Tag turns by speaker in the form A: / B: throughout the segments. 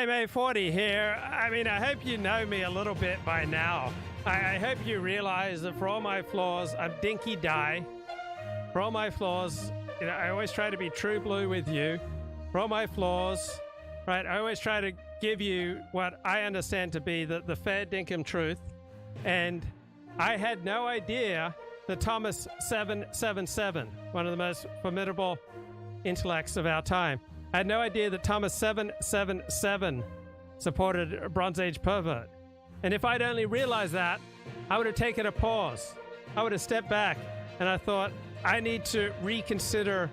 A: name A40 here. I mean, I hope you know me a little bit by now. I hope you realize that for all my flaws, I'm dinky die. For all my flaws, you know, I always try to be true blue with you. For all my flaws, right, I always try to give you what I understand to be the fair dinkum truth. And I had no idea that Thomas 777, one of the most formidable intellects of our time, I had no idea that Thomas 777 supported Bronze Age Pervert. And if I'd only realized that, I would have taken a pause. I would have stepped back and I thought, I need to reconsider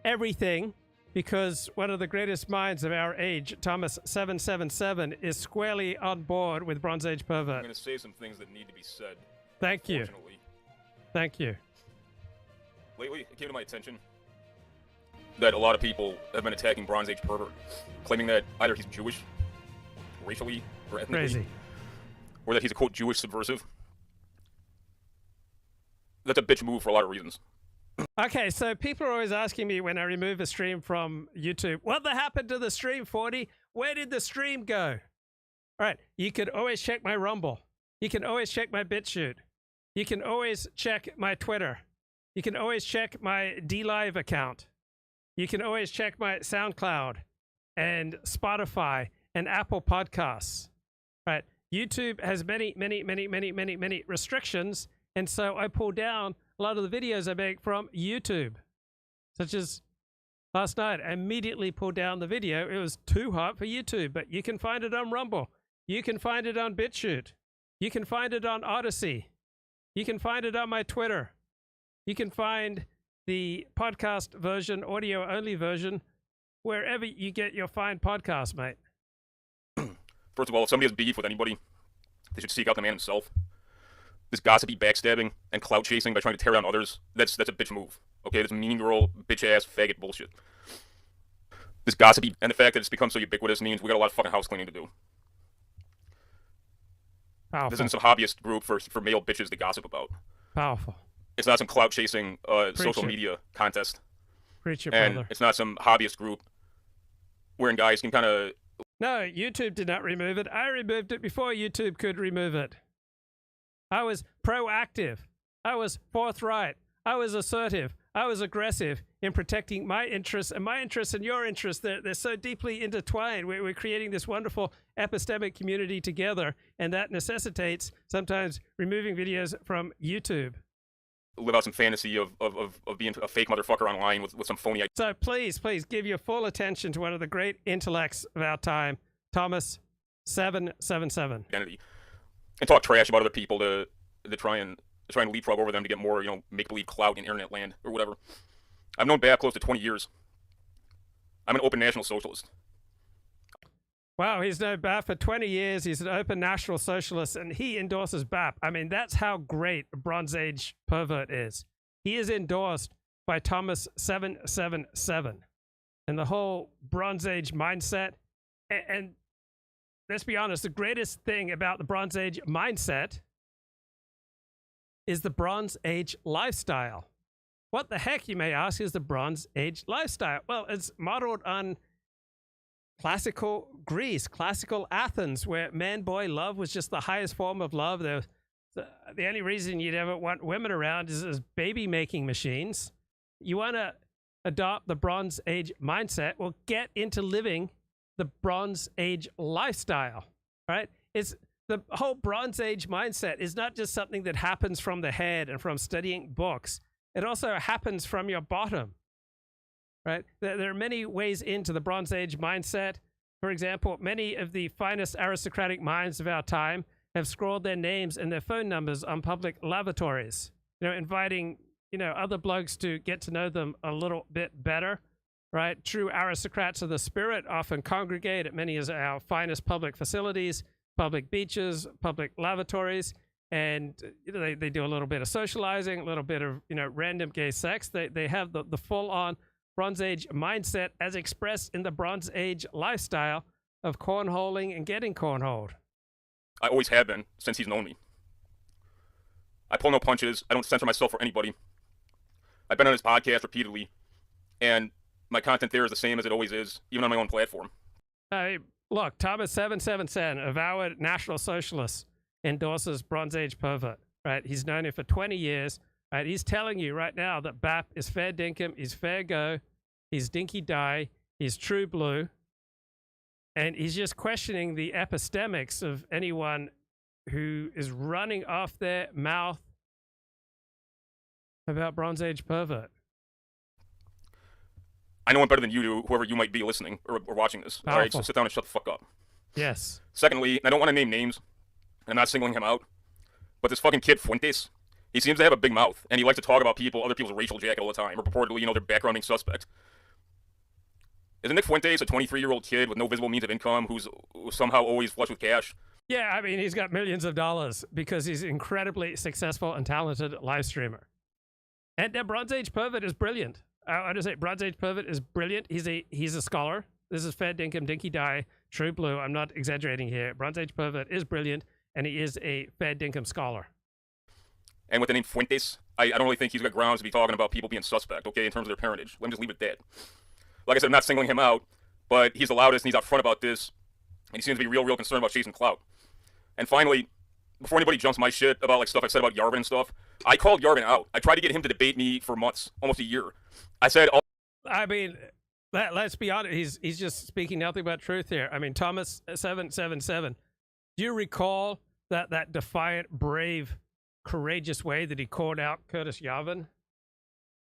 A: everything because one of the greatest minds of our age, Thomas 777, is squarely on board with Bronze Age Pervert.
B: I'm going to say some things that need to be said.
A: Thank you. Thank you.
B: Lately, it came to my attention that a lot of people have been attacking Bronze Age Pervert, claiming that either he's Jewish, racially, or ethnically,
A: Crazy.
B: or that he's a, quote, Jewish subversive. That's a bitch move for a lot of reasons.
A: Okay, so people are always asking me when I remove a stream from YouTube, what the happened to the stream, 40? Where did the stream go? All right, you could always check my Rumble. You can always check my BitChute. You can always check my Twitter. You can always check my DLive account. You can always check my SoundCloud and Spotify and Apple Podcasts. Right? YouTube has many restrictions, and so I pull down a lot of the videos I make from YouTube, such as last night. I immediately pulled down the video. It was too hot for YouTube, but you can find it on Rumble. You can find it on BitChute. You can find it on Odyssey. You can find it on my Twitter. You can find the podcast version, audio-only version, wherever you get your fine podcasts, mate.
B: First of all, if somebody has beef with anybody, they should seek out the man himself. This gossipy backstabbing and clout chasing by trying to tear down others, that's a bitch move. Okay, that's mean girl, bitch-ass, faggot bullshit. This gossipy, and the fact that it's become so ubiquitous means we got a lot of fucking house cleaning to do.
A: Powerful.
B: This isn't some hobbyist group for male bitches to gossip about.
A: Powerful.
B: It's not some clout chasing social
A: it.
B: media contest.
A: Preach it,
B: And
A: brother.
B: it's not some hobbyist group wherein guys can kind of...
A: No, YouTube did not remove it. I removed it before YouTube could remove it. I was proactive. I was forthright. I was assertive. I was aggressive in protecting my interests, and my interests and your interests, they're so deeply intertwined. We're creating this wonderful epistemic community together, and that necessitates sometimes removing videos from YouTube.
B: live out some fantasy of being a fake motherfucker online with some phony idea.
A: So please give your full attention to one of the great intellects of our time, Thomas 777.
B: Identity. And talk trash about other people to try and leapfrog over them to get more, make-believe clout in internet land or whatever. I've known BAP close to 20 years. I'm an open National Socialist.
A: Wow, he's known BAP for 20 years. He's an open National Socialist, and he endorses BAP. I mean, that's how great Bronze Age Pervert is. He is endorsed by Thomas 777 and the whole Bronze Age mindset. And let's be honest, the greatest thing about the Bronze Age mindset is the Bronze Age lifestyle. What the heck, you may ask, is the Bronze Age lifestyle? Well, it's modeled on classical Greece, classical Athens, where man-boy love was just the highest form of love. The only reason you'd ever want women around is as baby-making machines. You want to adopt the Bronze Age mindset? Well, get into living the Bronze Age lifestyle, right? It's the whole Bronze Age mindset is not just something that happens from the head and from studying books. It also happens from your bottom, right? There are many ways into the Bronze Age mindset. For example, many of the finest aristocratic minds of our time have scrawled their names and their phone numbers on public lavatories, inviting, other blokes to get to know them a little bit better, right? True aristocrats of the spirit often congregate at many of our finest public facilities, public beaches, public lavatories, and they do a little bit of socializing, a little bit of random gay sex. They have the full-on Bronze Age mindset as expressed in the Bronze Age lifestyle of cornholing and getting cornholed.
B: I always have been since he's known me. I pull no punches. I don't censor myself for anybody. I've been on his podcast repeatedly, and my content there is the same as it always is, even on my own platform.
A: Look, Thomas 777, avowed National Socialist, endorses Bronze Age pervert, right? He's known him for 20 years, right? He's telling you right now that BAP is fair dinkum, he's fair go, he's dinky die, he's true blue, and he's just questioning the epistemics of anyone who is running off their mouth about Bronze Age pervert.
B: I know him better than you do, whoever you might be listening or watching this.
A: Powerful.
B: All right, so sit down and shut the fuck up.
A: Yes.
B: Secondly, I don't want to name names. I'm not singling him out. But this fucking kid, Fuentes, he seems to have a big mouth, and he likes to talk about other people's racial jacket all the time, or purportedly, their background being suspect. Isn't Nick Fuentes a 23-year-old kid with no visible means of income who's somehow always flush with cash?
A: Yeah, I mean, he's got millions of dollars because he's an incredibly successful and talented live streamer. And Bronze Age pervert is brilliant. I want to say Bronze Age pervert is brilliant. He's a scholar. This is fair dinkum, dinky die, true blue. I'm not exaggerating here. Bronze Age pervert is brilliant, and he is a fair dinkum scholar.
B: And with the name Fuentes, I don't really think he's got grounds to be talking about people being suspect, okay, in terms of their parentage. Let me just leave it at that. Like I said, I'm not singling him out, but he's the loudest, and he's out front about this, and he seems to be real concerned about chasing clout. And finally, before anybody jumps my shit about stuff I said about Yarvin and stuff, I called Yarvin out. I tried to get him to debate me for months, almost a year. I said,
A: I mean, let's be honest. He's just speaking nothing but truth here. I mean, Thomas 777. Do you recall that defiant, brave, courageous way that he called out Curtis Yarvin?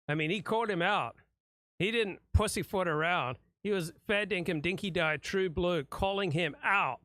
A: I mean, he called him out. He didn't pussyfoot around. He was fair dinkum, dinky die, true blue, calling him out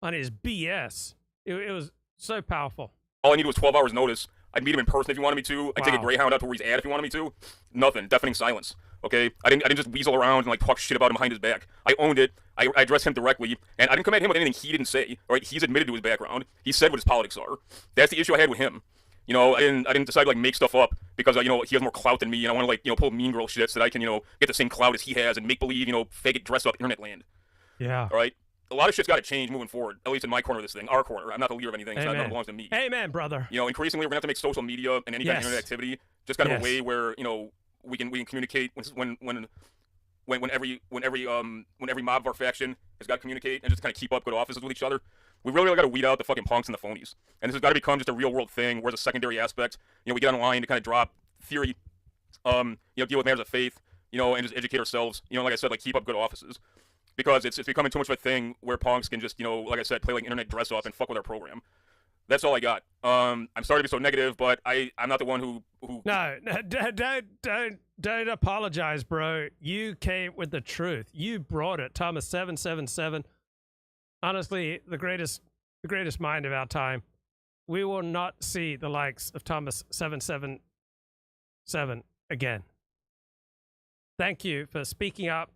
A: on his BS. It was so powerful.
B: All I needed was 12 hours notice. I'd meet him in person if you wanted me to. I'd take a Greyhound out to where he's at if you wanted me to. Nothing. Deafening silence. Okay? I didn't just weasel around and talk shit about him behind his back. I owned it. I addressed him directly, and I didn't come at him with anything he didn't say. All right? He's admitted to his background. He said what his politics are. That's the issue I had with him. I didn't decide to make stuff up because he has more clout than me, and I want to pull mean girl shit so that I can get the same clout as he has and make believe fake it, dress up, internet land.
A: Yeah.
B: All right. A lot of shit's got to change moving forward. At least in my corner of this thing, our corner. I'm not the leader of anything. So that belongs to me.
A: Amen, brother.
B: Increasingly we're gonna have to make social media and any kind of internet activity just kind of a way where we can communicate when every mob of our faction has got to communicate and just kind of keep up good offices with each other. We really got to weed out the fucking punks and the phonies. And this has got to become just a real world thing where it's a secondary aspect. We get online to kind of drop theory, deal with matters of faith, and just educate ourselves. Like I said, keep up good offices. Because it's becoming too much of a thing where punks can just, like I said, play internet dress up and fuck with our program. That's all I got. I'm sorry to be so negative, but I'm not the one who...
A: No, don't apologize, bro. You came with the truth. You brought it. Thomas 777. Honestly, the greatest mind of our time. We will not see the likes of Thomas 777 again. Thank you for speaking out.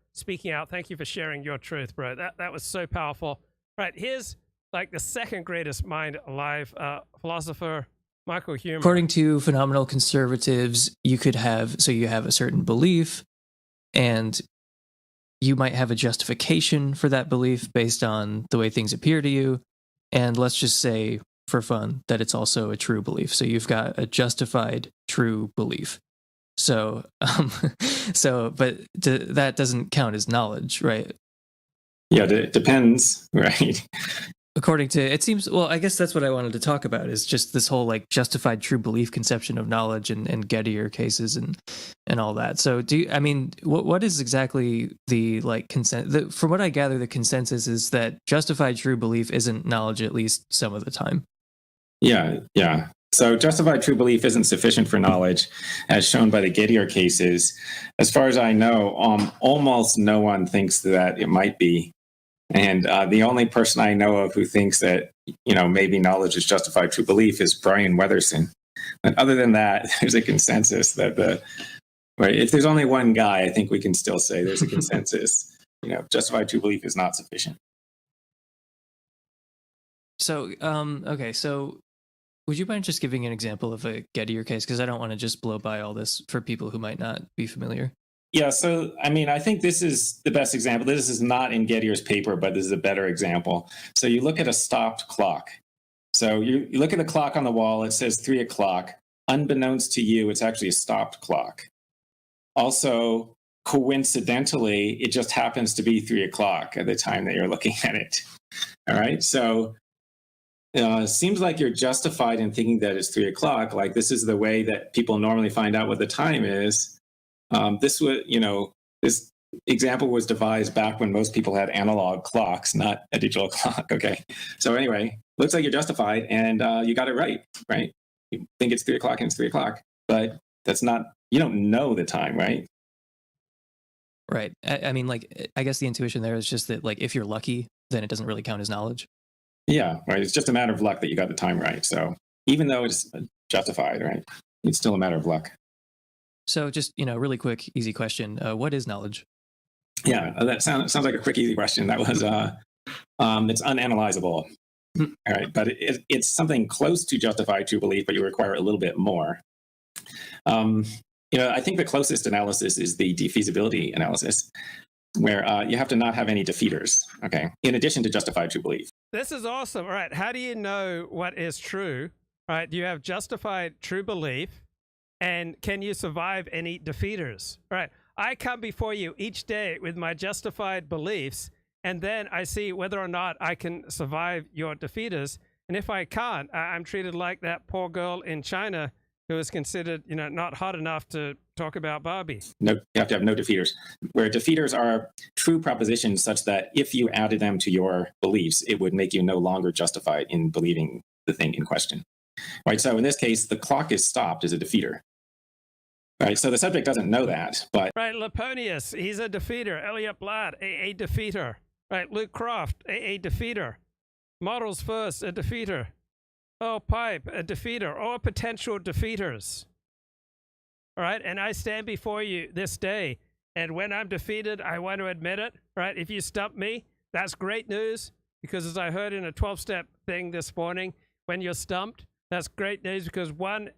A: Thank you for sharing your truth, bro. That was so powerful. Right, here's the second greatest mind alive, philosopher Michael Huemer.
C: According to phenomenal conservatives, you have a certain belief, and you might have a justification for that belief based on the way things appear to you. And let's just say, for fun, that it's also a true belief. So you've got a justified true belief. So, but that doesn't count as knowledge, right?
D: Yeah, it depends, right?
C: According to, it seems, well, I guess that's what I wanted to talk about, is just this whole justified true belief conception of knowledge and Gettier cases and all that. So what is exactly the consent? From what I gather, the consensus is that justified true belief isn't knowledge, at least some of the time.
D: Yeah. So justified true belief isn't sufficient for knowledge, as shown by the Gettier cases. As far as I know, almost no one thinks that it might be. And the only person I know of who thinks that, maybe knowledge is justified true belief is Brian Weatherson. But other than that, there's a consensus that if there's only one guy, I think we can still say there's a consensus. Justified true belief is not sufficient.
C: So, okay, so would you mind just giving an example of a Gettier case? Because I don't want to just blow by all this for people who might not be familiar.
D: Yeah, so, I think this is the best example. This is not in Gettier's paper, but this is a better example. So you look at a stopped clock. So you look at the clock on the wall, it says 3 o'clock. Unbeknownst to you, it's actually a stopped clock. Also, coincidentally, it just happens to be 3 o'clock at the time that you're looking at it. All right. So it seems like you're justified in thinking that it's 3 o'clock. Like this is the way that people normally find out what the time is. This example was devised back when most people had analog clocks, not a digital clock. Okay. So anyway, looks like you're justified and you got it right, right? You think it's 3 o'clock and it's 3 o'clock, but that's not, you don't know the time, right?
C: Right. I mean, like, I guess the intuition there is just that, like, if you're lucky, then it doesn't really count as knowledge.
D: Yeah, right. It's just a matter of luck that you got the time right. So even though it's justified, right, it's still a matter of luck.
C: So just, really quick, easy question. What is knowledge?
D: Yeah, that sounds like a quick, easy question. That was, it's unanalyzable. All right, but it's something close to justified true belief, but you require a little bit more. I think the closest analysis is the defeasibility analysis, where you have to not have any defeaters, okay, in addition to justified true belief.
A: This is awesome. All right, how do you know what is true? All right, do you have justified true belief, and can you survive any defeaters? All right, I come before you each day with my justified beliefs, and then I see whether or not I can survive your defeaters. And if I can't, I'm treated like that poor girl in China who is considered, not hot enough to talk about Barbie.
D: No, you have to have no defeaters, where defeaters are true propositions such that if you added them to your beliefs, it would make you no longer justified in believing the thing in question. Right. So in this case, the clock is stopped as a defeater. Right. So the subject doesn't know that, but
A: right. Leponius, he's a defeater. Elliot Blatt, a defeater. Right. Luke Croft, a defeater. Models First, a defeater. Oh, Pipe, a defeater, or potential defeaters. All right, and I stand before you this day, and when I'm defeated, I want to admit it. Right? If you stump me, that's great news, because as I heard in a 12-step thing this morning, when you're stumped, that's great news because 1,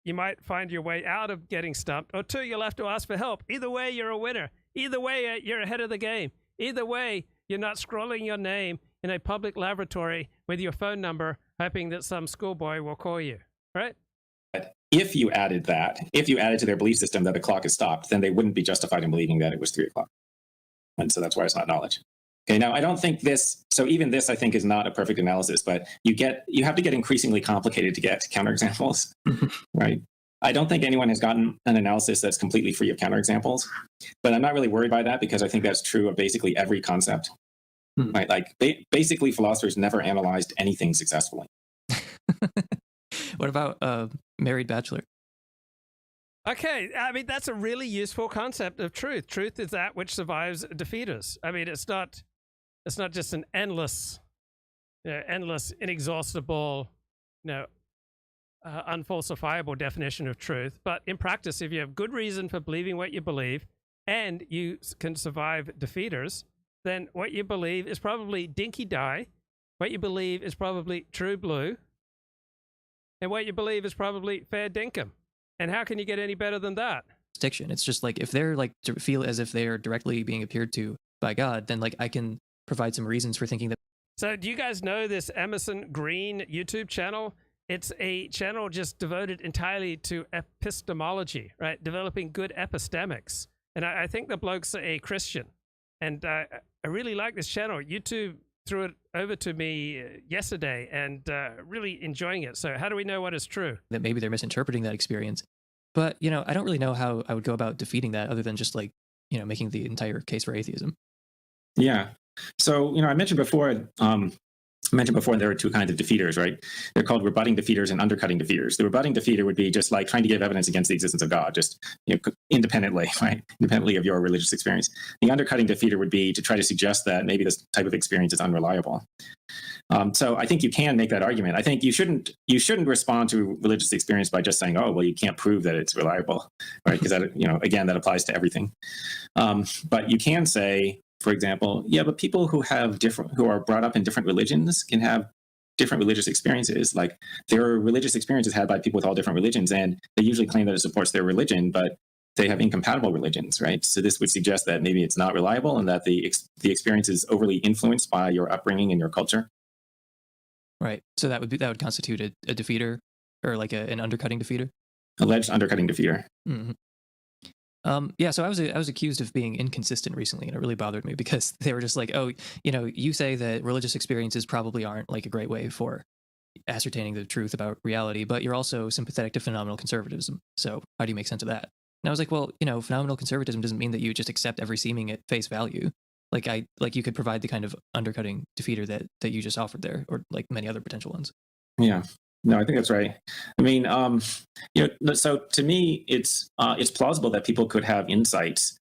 A: you might find your way out of getting stumped, or 2, you'll have to ask for help. Either way, you're a winner. Either way, you're ahead of the game. Either way, you're not scrolling your name in a public lavatory with your phone number, hoping that some schoolboy will call you, right?
D: If you added to their belief system that the clock is stopped, then they wouldn't be justified in believing that it was 3 o'clock. And so that's why it's not knowledge. Okay, now I don't think so even this I think is not a perfect analysis, but you have to get increasingly complicated to get counterexamples, right? I don't think anyone has gotten an analysis that's completely free of counterexamples, but I'm not really worried by that because I think that's true of basically every concept. Right? Like basically philosophers never analyzed anything successfully.
C: What about married bachelor?
A: Okay, I mean, that's a really useful concept of truth. Truth is that which survives defeaters. I mean, it's not just an endless, inexhaustible, unfalsifiable definition of truth. But in practice, if you have good reason for believing what you believe and you can survive defeaters, then what you believe is probably dinky die, what you believe is probably true blue, and what you believe is probably fair dinkum. And how can you get any better than that?
C: Diction. It's just like if they're like to feel as if they are directly being appeared to by God, then like I can provide some reasons for thinking that.
A: So do you guys know this Emerson Green YouTube channel? It's a channel just devoted entirely to epistemology, right? Developing good epistemics. And I think the bloke's a Christian. And I really like this channel. YouTube threw it over to me yesterday and really enjoying it. So how do we know what is true?
C: That maybe they're misinterpreting that experience. But, I don't really know how I would go about defeating that other than just like, making the entire case for atheism.
D: Yeah. So, I mentioned before there are 2 kinds of defeaters, right? They're called rebutting defeaters and undercutting defeaters. The rebutting defeater would be just like trying to give evidence against the existence of God, just independently, right? Independently of your religious experience. The undercutting defeater would be to try to suggest that maybe this type of experience is unreliable. So I think you can make that argument. I think you shouldn't respond to religious experience by just saying, oh, well, you can't prove that it's reliable, right? Because that, again, that applies to everything. But you can say, for example, yeah, but people who are brought up in different religions can have different religious experiences. Like there are religious experiences had by people with all different religions, and they usually claim that it supports their religion, but they have incompatible religions, right? So this would suggest that maybe it's not reliable and that the experience is overly influenced by your upbringing and your culture.
C: Right. So that would constitute a defeater or like an undercutting defeater?
D: Alleged undercutting defeater.
C: Mm-hmm. Yeah, so I was accused of being inconsistent recently, and it really bothered me because they were just like, "Oh, you say that religious experiences probably aren't like a great way for ascertaining the truth about reality, but you're also sympathetic to phenomenal conservatism. So how do you make sense of that?" And I was like, "Well, phenomenal conservatism doesn't mean that you just accept every seeming at face value. Like you could provide the kind of undercutting defeater that you just offered there, or like many other potential ones."
D: Yeah. No, I think that's right. I mean, so to me, it's plausible that people could have insights,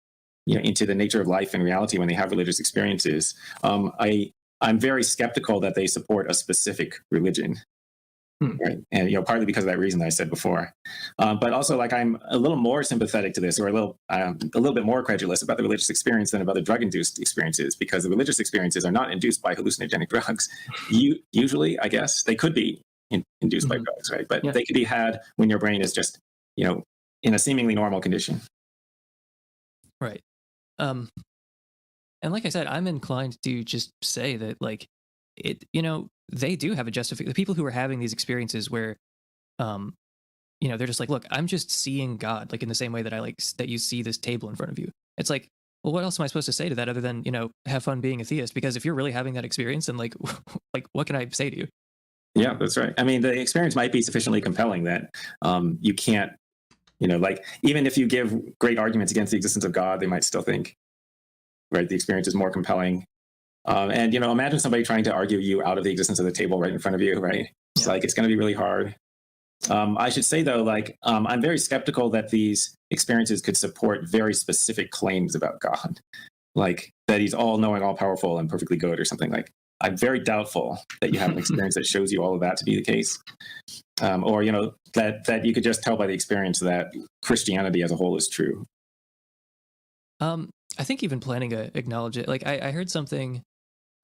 D: into the nature of life and reality when they have religious experiences. I'm very skeptical that they support a specific religion, right? And partly because of that reason that I said before, but also like I'm a little more sympathetic to this, or a little bit more credulous about the religious experience than about the drug-induced experiences, because the religious experiences are not induced by hallucinogenic drugs. Usually, I guess they could be induced by drugs, right? But they could be had when your brain is just, in a seemingly normal condition.
C: Right. And like I said, I'm inclined to just say that, like, they do have a justification. The people who are having these experiences where, they're just like, look, I'm just seeing God, like in the same way that I like that you see this table in front of you. It's like, well, what else am I supposed to say to that other than, have fun being a theist? Because if you're really having that experience, then like what can I say to you?
D: Yeah, that's right. I mean, the experience might be sufficiently compelling that you can't, like, even if you give great arguments against the existence of God, they might still think, right, the experience is more compelling. And, imagine somebody trying to argue you out of the existence of the table right in front of you, right? It's like, it's going to be really hard. I should say, though, like, I'm very skeptical that these experiences could support very specific claims about God, like that he's all-knowing, all-powerful, and perfectly good, or something. Like, I'm very doubtful that you have an experience that shows you all of that to be the case. Or, that you could just tell by the experience that Christianity as a whole is true.
C: I think even planning to acknowledge it. Like, I heard something,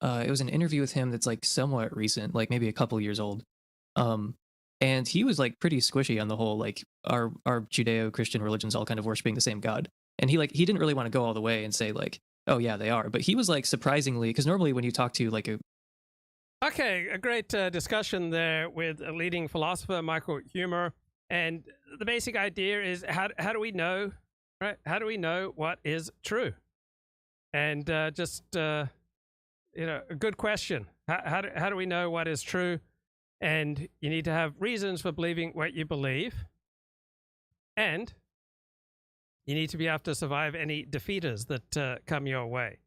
C: it was an interview with him that's like somewhat recent, like maybe a couple years old. And he was like pretty squishy on the whole, like our Judeo-Christian religions all kind of worshiping the same God. And he didn't really want to go all the way and say like, oh yeah, they are. But he was like surprisingly, because normally when you talk to like
A: a great discussion there with a leading philosopher, Michael Huemer. And the basic idea is how do we know, right? How do we know what is true? And a good question. How do we know what is true? And you need to have reasons for believing what you believe. And you need to be able to survive any defeaters that come your way.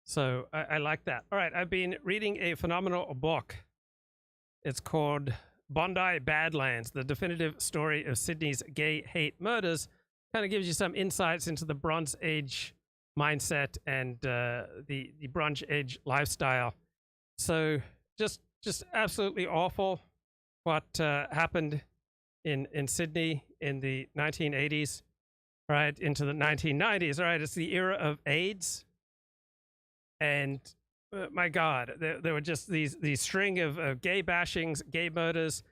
A: So I like that. All right, I've been reading a phenomenal book. It's called Bondi Badlands, The Definitive Story of Sydney's Gay Hate Murders. Kind of gives you some insights into the Bronze Age mindset and the Bronze Age lifestyle. So just absolutely awful what happened in Sydney in the 1980s, right, into the 1990s, right? It's the era of AIDS. And my God, there were just these string of gay bashings, gay murders.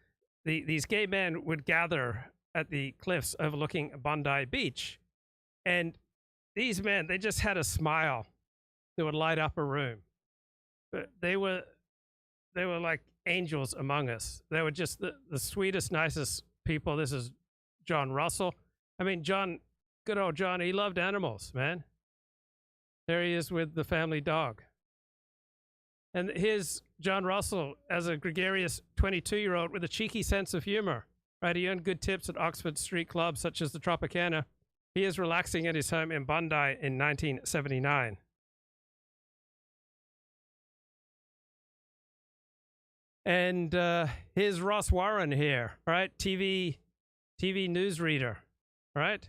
A: These gay men would gather at the cliffs overlooking Bondi Beach. And these men, they just had a smile that would light up a room. But they were like angels among us. They were just the sweetest, nicest people. This is John Russell. I mean, good old John, he loved animals, man. There he is with the family dog. And here's John Russell as a gregarious 22-year-old with a cheeky sense of humor, right? He earned good tips at Oxford street clubs such as the Tropicana. He is relaxing at his home in Bondi in 1979. And here's Ross Warren here, right? TV newsreader, right?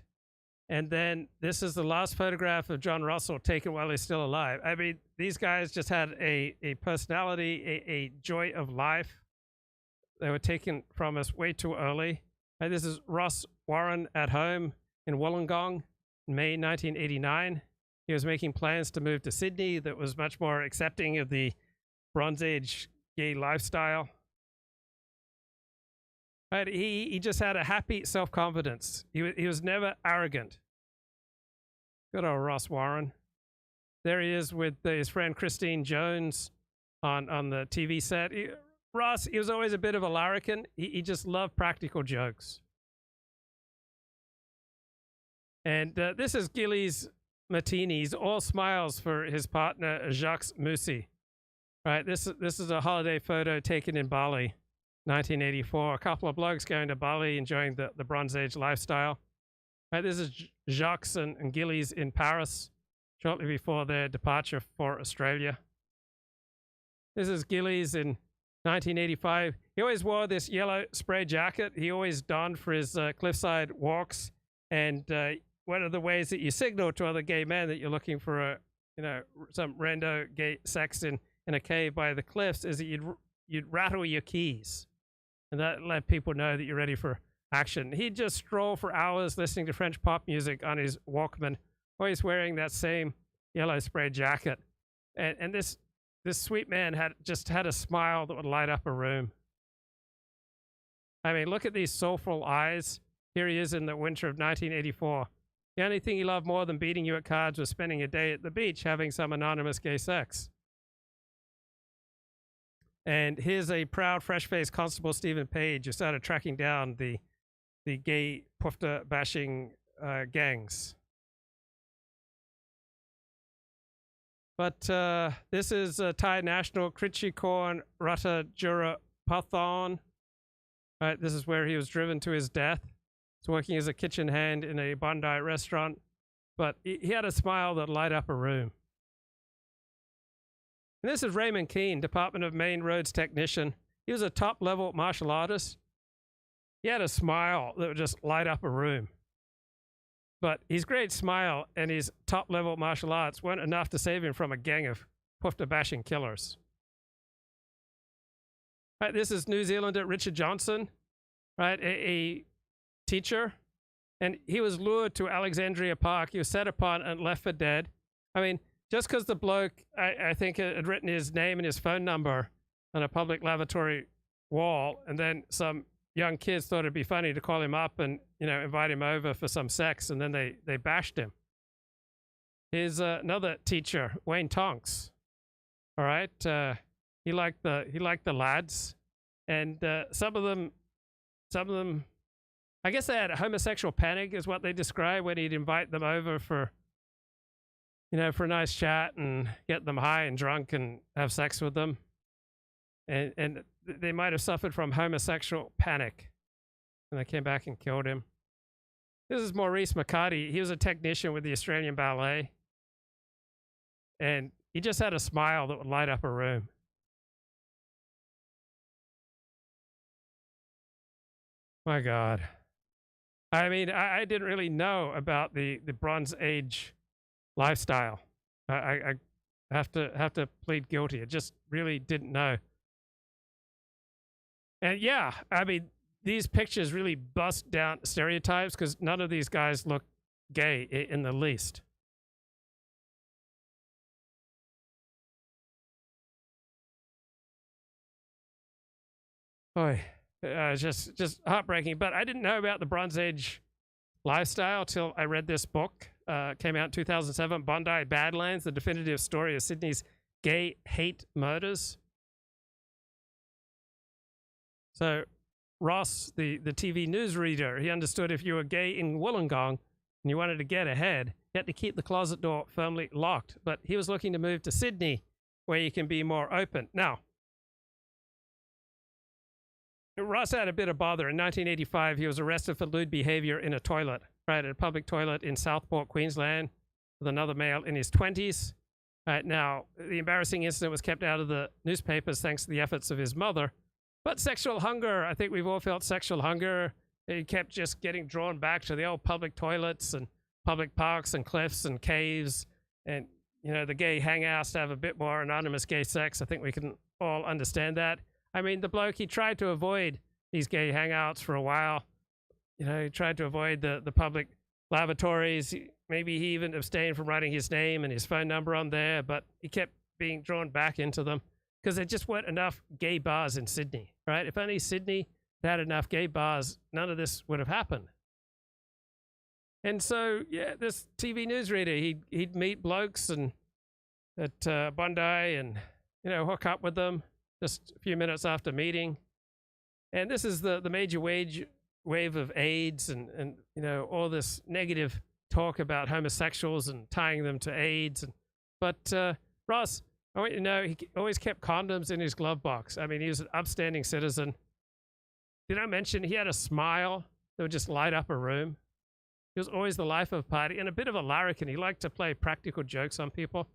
A: And then this is the last photograph of John Russell taken while he's still alive. I mean, these guys just had a personality, a joy of life. They were taken from us way too early. And this is Ross Warren at home in Wollongong in May 1989. He was making plans to move to Sydney that was much more accepting of the Bronze Age gay lifestyle. Right? He just had a happy self-confidence. He was never arrogant. Good old Ross Warren. There he is with his friend Christine Jones on the TV set. Ross, he was always a bit of a larrikin. He just loved practical jokes. And this is Gillies Martinis, all smiles for his partner, Jacques Musi. Right, this is a holiday photo taken in Bali, 1984. A couple of blokes going to Bali, enjoying the Bronze Age lifestyle. Right, this is Jacques and Gillies in Paris, shortly before their departure for Australia. This is Gillies in 1985. He always wore this yellow spray jacket. He always donned for his cliffside walks. And one of the ways that you signal to other gay men that you're looking for some rando gay sex in a cave by the cliffs is that you'd rattle your keys, and that let people know that you're ready for action. He'd just stroll for hours listening to French pop music on his Walkman, always wearing that same yellow spray jacket. And this sweet man had a smile that would light up a room. I mean, look at these soulful eyes. Here he is in the winter of 1984. The only thing he loved more than beating you at cards was spending a day at the beach having some anonymous gay sex. And here's a proud, fresh-faced Constable Stephen Page who started tracking down the gay pufta bashing gangs. But this is Thai national Krichikorn Rata Jura Pathon. Right, this is where he was driven to his death. He's working as a kitchen hand in a Bondi restaurant, but he had a smile that light up a room. And this is Raymond Keane, Department of Main Roads technician. He was a top-level martial artist. He had a smile that would just light up a room. But his great smile and his top-level martial arts weren't enough to save him from a gang of pufta-bashing killers. Right, this is New Zealander Richard Johnson, right, a teacher. And he was lured to Alexandria Park. He was set upon and left for dead. I mean, just because the bloke, I think, had written his name and his phone number on a public lavatory wall, and then some young kids thought it'd be funny to call him up and, invite him over for some sex, and then they bashed him. Here's another teacher, Wayne Tonks. All right, he liked the lads, and some of them, I guess they had a homosexual panic, is what they described when he'd invite them over for a nice chat and get them high and drunk and have sex with them. And they might have suffered from homosexual panic. And they came back and killed him. This is Maurice McCarty. He was a technician with the Australian Ballet. And he just had a smile that would light up a room. My God. I mean, I didn't really know about the Bronze Age lifestyle. I have to plead guilty. I just really didn't know. And yeah, I mean, these pictures really bust down stereotypes because none of these guys look gay in the least. Boy, just heartbreaking. But I didn't know about the Bronze Age lifestyle till I read this book. Came out in 2007, Bondi Badlands, the definitive story of Sydney's gay hate murders. So Ross, the TV newsreader, he understood if you were gay in Wollongong and you wanted to get ahead, you had to keep the closet door firmly locked. But he was looking to move to Sydney, where you can be more open. Now, Ross had a bit of bother. In 1985, he was arrested for lewd behavior in a toilet, right, at a public toilet in Southport, Queensland, with another male in his 20s. Now, the embarrassing incident was kept out of the newspapers thanks to the efforts of his mother. But sexual hunger, I think we've all felt sexual hunger. He kept just getting drawn back to the old public toilets and public parks and cliffs and caves and, the gay hangouts to have a bit more anonymous gay sex. I think we can all understand that. I mean, the bloke, he tried to avoid these gay hangouts for a while. He tried to avoid the public lavatories. Maybe he even abstained from writing his name and his phone number on there, but he kept being drawn back into them because there just weren't enough gay bars in Sydney, right? If only Sydney had enough gay bars, none of this would have happened. And so, yeah, this TV newsreader, he'd meet blokes and at Bondi and, hook up with them just a few minutes after meeting. And this is the major wave of AIDS and all this negative talk about homosexuals and tying them to AIDS. But Ross, I want you to know, he always kept condoms in his glove box. I mean, he was an upstanding citizen. Did I mention he had a smile that would just light up a room? He was always the life of the party and a bit of a larrikin. He liked to play practical jokes on people.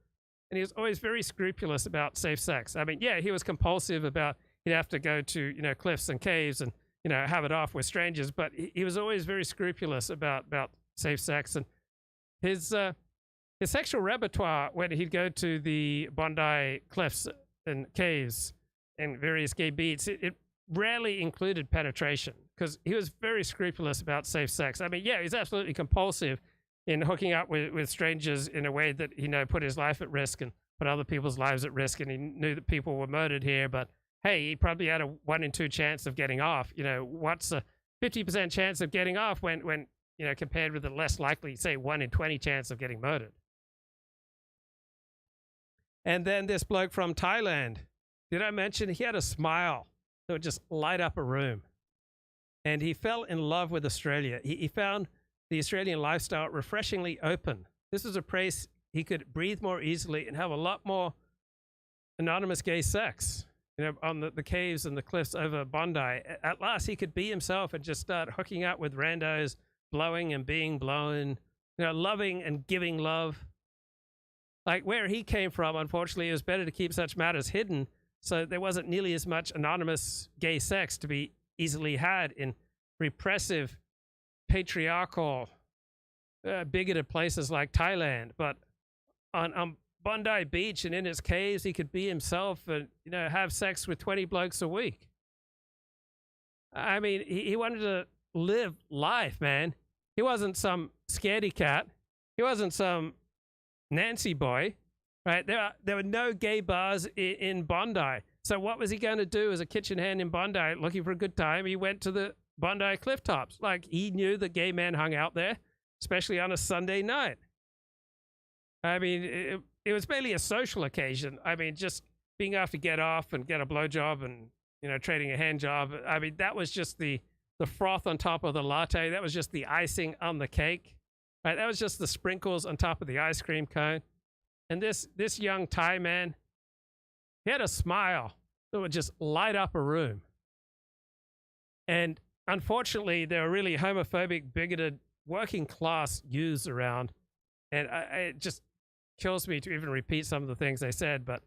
A: And he was always very scrupulous about safe sex. I mean, yeah, he was compulsive about he'd have to go to, cliffs and caves and, have it off with strangers. But he was always very scrupulous about safe sex. And his sexual repertoire when he'd go to the Bondi cliffs and caves and various gay beats, it rarely included penetration because he was very scrupulous about safe sex. I mean, yeah, he's absolutely compulsive in hooking up with strangers in a way that, put his life at risk and put other people's lives at risk. And he knew that people were murdered here, but hey, he probably had a 1 in 2 chance of getting off. What's a 50% chance of getting off when compared with the less likely, say, 1 in 20 chance of getting murdered? And then this bloke from Thailand, did I mention he had a smile that would just light up a room? And he fell in love with Australia. He found the Australian lifestyle refreshingly open. This was a place he could breathe more easily and have a lot more anonymous gay sex, on the caves and the cliffs over Bondi. At last, he could be himself and just start hooking up with randos, blowing and being blown, loving and giving love. Like where he came from, unfortunately, it was better to keep such matters hidden, so there wasn't nearly as much anonymous gay sex to be easily had in repressive, patriarchal, bigoted places like Thailand. But on Bondi Beach and in his caves, he could be himself and, have sex with 20 blokes a week. I mean, he wanted to live life, man. He wasn't some scaredy cat. He wasn't some Nancy boy, right? There were no gay bars in Bondi. So what was he going to do as a kitchen hand in Bondi looking for a good time? He went to the Bondi cliff tops. Like, he knew that gay men hung out there, especially on a Sunday night. I mean, it was mainly a social occasion. I mean, just being able to get off and get a blowjob and, trading a hand job. I mean, that was just the froth on top of the latte. That was just the icing on the cake. Right? That was just the sprinkles on top of the ice cream cone. And this young Thai man, he had a smile that would just light up a room. And unfortunately, there were really homophobic, bigoted, working class youths around. And it just kills me to even repeat some of the things they said. But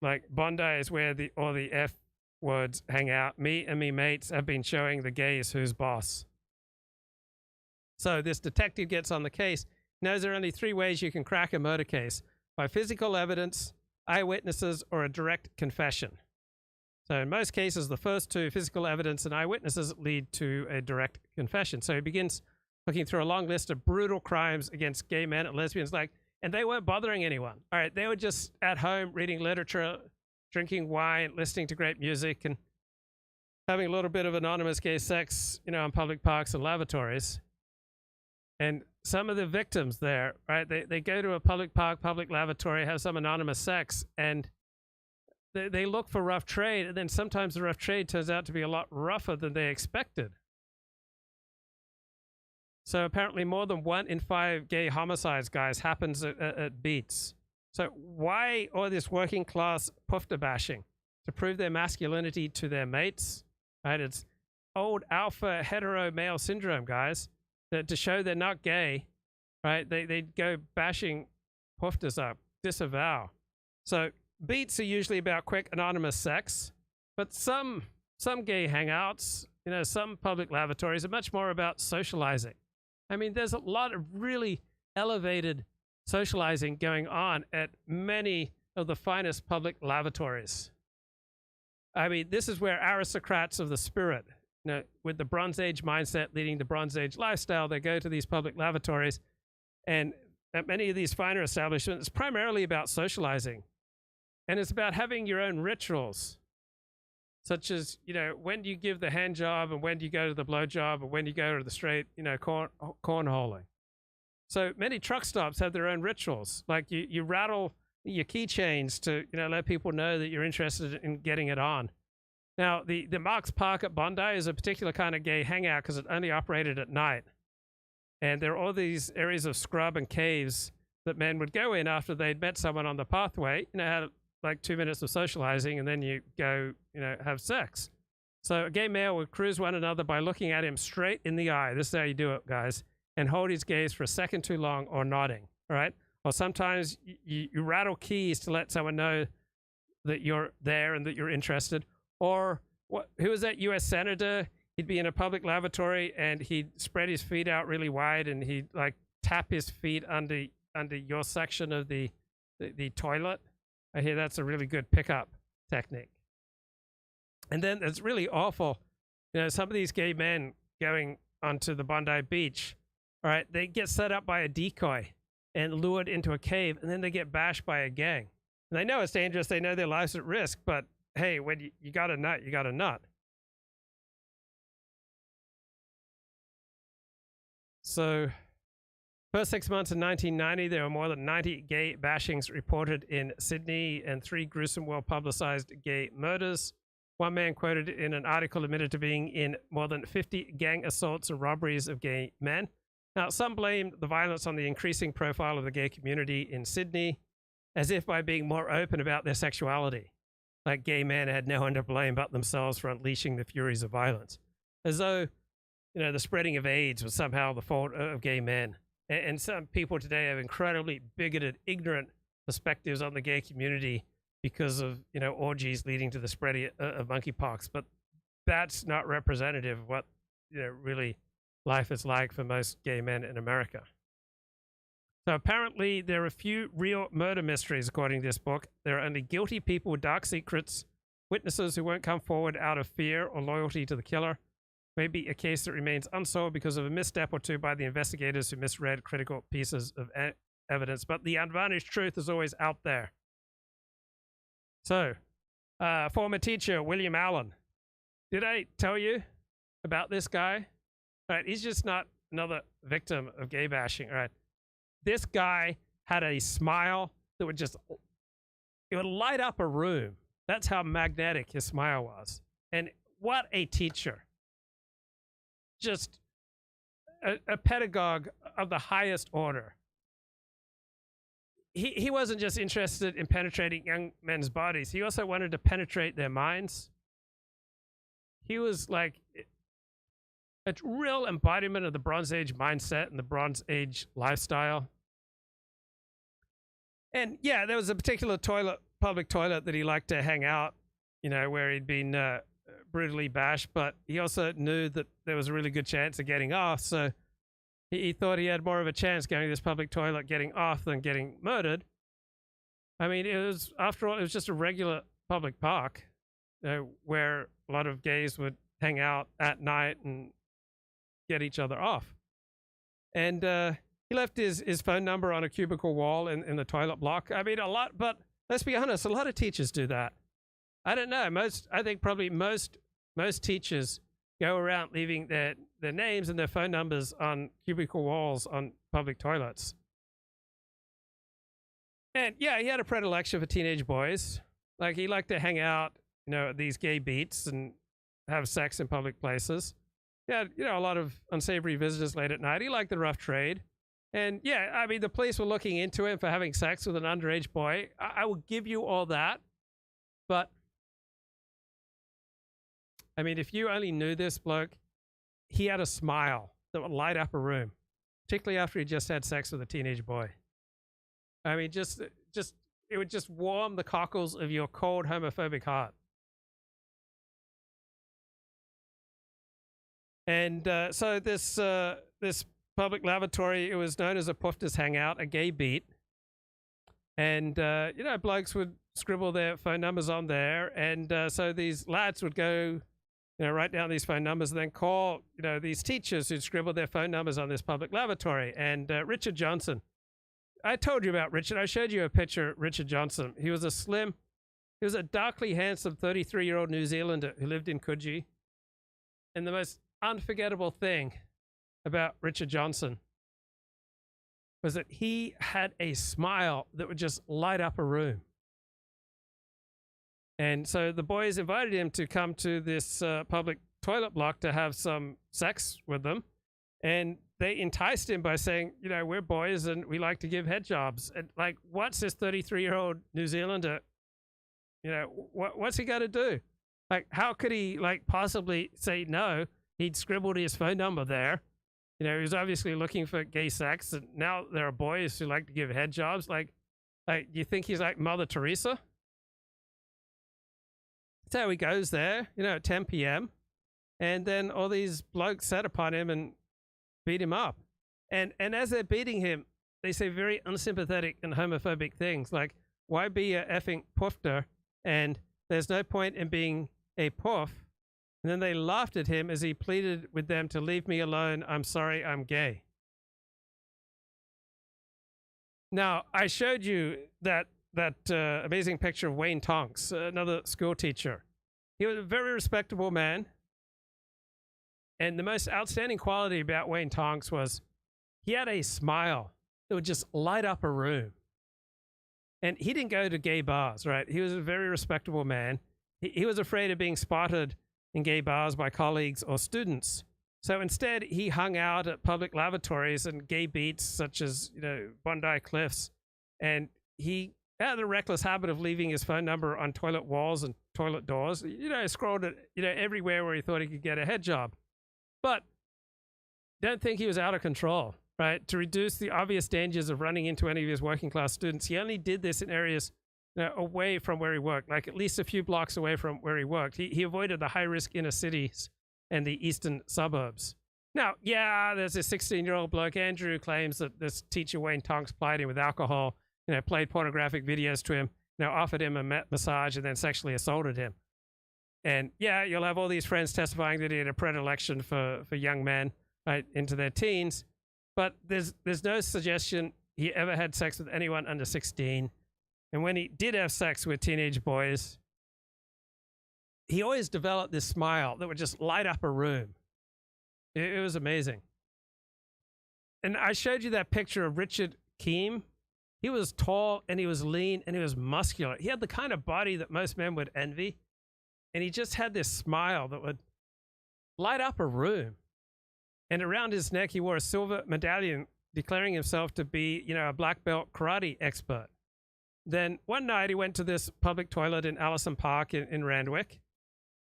A: like, Bondi is where all the F words hang out. Me and me mates have been showing the gays who's boss. So this detective gets on the case, knows there are only 3 ways you can crack a murder case: by physical evidence, eyewitnesses, or a direct confession. So in most cases, the first 2, physical evidence and eyewitnesses, lead to a direct confession. So he begins looking through a long list of brutal crimes against gay men and lesbians, and they weren't bothering anyone. All right, they were just at home reading literature, drinking wine, listening to great music, and having a little bit of anonymous gay sex, in public parks and lavatories. And some of the victims there, right, they go to a public park, public lavatory, have some anonymous sex, and they look for rough trade, and then sometimes the rough trade turns out to be a lot rougher than they expected. So apparently more than 1 in 5 gay homicides, guys, happens at beats. So why all this working class poofter bashing? To prove their masculinity to their mates, right? It's old alpha hetero male syndrome, guys. To show they're not gay, right? They go bashing poofters up, disavow. So beats are usually about quick anonymous sex, but some gay hangouts, some public lavatories are much more about socializing. I mean, there's a lot of really elevated socializing going on at many of the finest public lavatories. I mean, this is where aristocrats of the spirit, with the Bronze Age mindset leading the Bronze Age lifestyle, they go to these public lavatories. And at many of these finer establishments, it's primarily about socializing. And it's about having your own rituals, such as, when do you give the hand job, and when do you go to the blow job, and when do you go to the straight, cornholing. So many truck stops have their own rituals. Like you rattle your keychains to, let people know that you're interested in getting it on. Now, the Marks Park at Bondi is a particular kind of gay hangout because it only operated at night. And there are all these areas of scrub and caves that men would go in after they'd met someone on the pathway, had like 2 minutes of socializing, and then you go, have sex. So a gay male would cruise one another by looking at him straight in the eye. This is how you do it, guys. And hold his gaze for a second too long or nodding, all right? Or sometimes you rattle keys to let someone know that you're there and that you're interested. Or who was that U.S. senator? He'd be in a public lavatory and he'd spread his feet out really wide and he'd like tap his feet under your section of the toilet. I hear that's a really good pickup technique. And then it's really awful. Some of these gay men going onto the Bondi Beach, all right, they get set up by a decoy and lured into a cave, and then they get bashed by a gang. And they know it's dangerous. They know their lives at risk, but hey, when you got a nut, you got a nut. So, first 6 months in 1990, there were more than 90 gay bashings reported in Sydney and 3 gruesome, well-publicized gay murders. One man quoted in an article admitted to being in more than 50 gang assaults or robberies of gay men. Now, some blamed the violence on the increasing profile of the gay community in Sydney, as if by being more open about their sexuality. Like gay men had no one to blame but themselves for unleashing the furies of violence. As though, the spreading of AIDS was somehow the fault of gay men. And some people today have incredibly bigoted, ignorant perspectives on the gay community because of, orgies leading to the spread of monkeypox. But that's not representative of what, really life is like for most gay men in America. So apparently there are few real murder mysteries, according to this book. There are only guilty people with dark secrets, witnesses who won't come forward out of fear or loyalty to the killer, maybe a case that remains unsolved because of a misstep or two by the investigators who misread critical pieces of evidence. But the unvarnished truth is always out there. So, former teacher William Allen. Did I tell you about this guy? All right, he's just not another victim of gay bashing. All right, this guy had a smile that would it would light up a room. That's how magnetic his smile was. And what a teacher. Just a pedagogue of the highest order. He wasn't just interested in penetrating young men's bodies. He also wanted to penetrate their minds. He was like a real embodiment of the Bronze Age mindset and the Bronze Age lifestyle. And yeah, there was a particular public toilet that he liked to hang out, where he'd been brutally bashed, but he also knew that there was a really good chance of getting off. So he thought he had more of a chance going to this public toilet, getting off than getting murdered. I mean, after all, it was just a regular public park where a lot of gays would hang out at night and get each other off. And he left his phone number on a cubicle wall in the toilet block. I mean, a lot, but let's be honest, a lot of teachers do that. I don't know. I think probably most teachers go around leaving their names and their phone numbers on cubicle walls on public toilets. And yeah, he had a predilection for teenage boys. Like he liked to hang out, at these gay beats and have sex in public places. He had, a lot of unsavory visitors late at night. He liked the rough trade. And yeah, I mean, the police were looking into him for having sex with an underage boy. I will give you all that. But I mean, if you only knew this bloke, he had a smile that would light up a room, particularly after he just had sex with a teenage boy. I mean, it would just warm the cockles of your cold homophobic heart. And so this public lavatory, it was known as a Pufter's Hangout, a gay beat. And, blokes would scribble their phone numbers on there. And so these lads would go, write down these phone numbers and then call, these teachers who'd scribbled their phone numbers on this public lavatory. And Richard Johnson, I told you about Richard. I showed you a picture of Richard Johnson. He was a darkly handsome 33-year-old New Zealander who lived in Coogee. And the most unforgettable thing about Richard Johnson was that he had a smile that would just light up a room. And so the boys invited him to come to this public toilet block to have some sex with them. And they enticed him by saying, you know, we're boys and we like to give head jobs. And like, what's this 33-year-old New Zealander, you know, what's he got to do? Like, how could he like possibly say no? He'd scribbled his phone number there. You know, he was obviously looking for gay sex, and now there are boys who like to give head jobs. Like, you think he's like Mother Teresa? That's how he goes there, you know, at 10 p.m. And then all these blokes set upon him and beat him up. And as they're beating him, they say very unsympathetic and homophobic things like, why be a effing poofter? And there's no point in being a poof. And then they laughed at him as he pleaded with them to leave me alone. I'm sorry, I'm gay. Now, I showed you that amazing picture of Wayne Tonks, another school teacher. He was a very respectable man. And the most outstanding quality about Wayne Tonks was he had a smile that would just light up a room. And he didn't go to gay bars, right? He was a very respectable man. He was afraid of being spotted in gay bars by colleagues or students. So instead, he hung out at public lavatories and gay beats such as, you know, Bondi Cliffs. And he had a reckless habit of leaving his phone number on toilet walls and toilet doors. You know, scrolled it, you know, everywhere where he thought he could get a head job. But don't think he was out of control, right? To reduce the obvious dangers of running into any of his working class students, he only did this in areas, you know, away from where he worked, like at least a few blocks away from where he worked. He avoided the high-risk inner cities and the eastern suburbs. Now, yeah, there's a 16-year-old bloke, Andrew, claims that this teacher, Wayne Tonks, plied him with alcohol, you know, played pornographic videos to him, you know, offered him a massage, and then sexually assaulted him. And yeah, you'll have all these friends testifying that he had a predilection for young men, right, into their teens. But there's no suggestion he ever had sex with anyone under 16. And when he did have sex with teenage boys, he always developed this smile that would just light up a room. It was amazing. And I showed you that picture of Richard Keem. He was tall and he was lean and he was muscular. He had the kind of body that most men would envy. And he just had this smile that would light up a room. And around his neck, he wore a silver medallion declaring himself to be, you know, a black belt karate expert. Then one night he went to this public toilet in Allison Park in Randwick,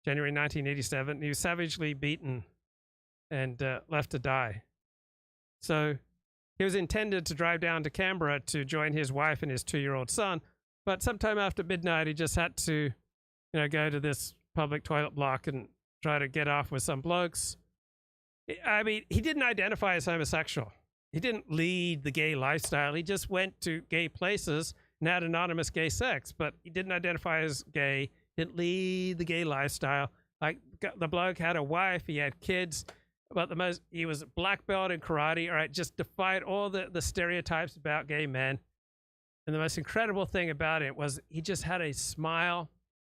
A: January 1987. He was savagely beaten and left to die. So he was intended to drive down to Canberra to join his wife and his 2-year-old son. But sometime after midnight, he just had to, you know, go to this public toilet block and try to get off with some blokes. I mean, he didn't identify as homosexual. He didn't lead the gay lifestyle. He just went to gay places and had anonymous gay sex, but he didn't identify as gay, didn't lead the gay lifestyle. Like, the bloke had a wife, he had kids, but he was a black belt in karate, all right, just defied all the stereotypes about gay men. And the most incredible thing about it was he just had a smile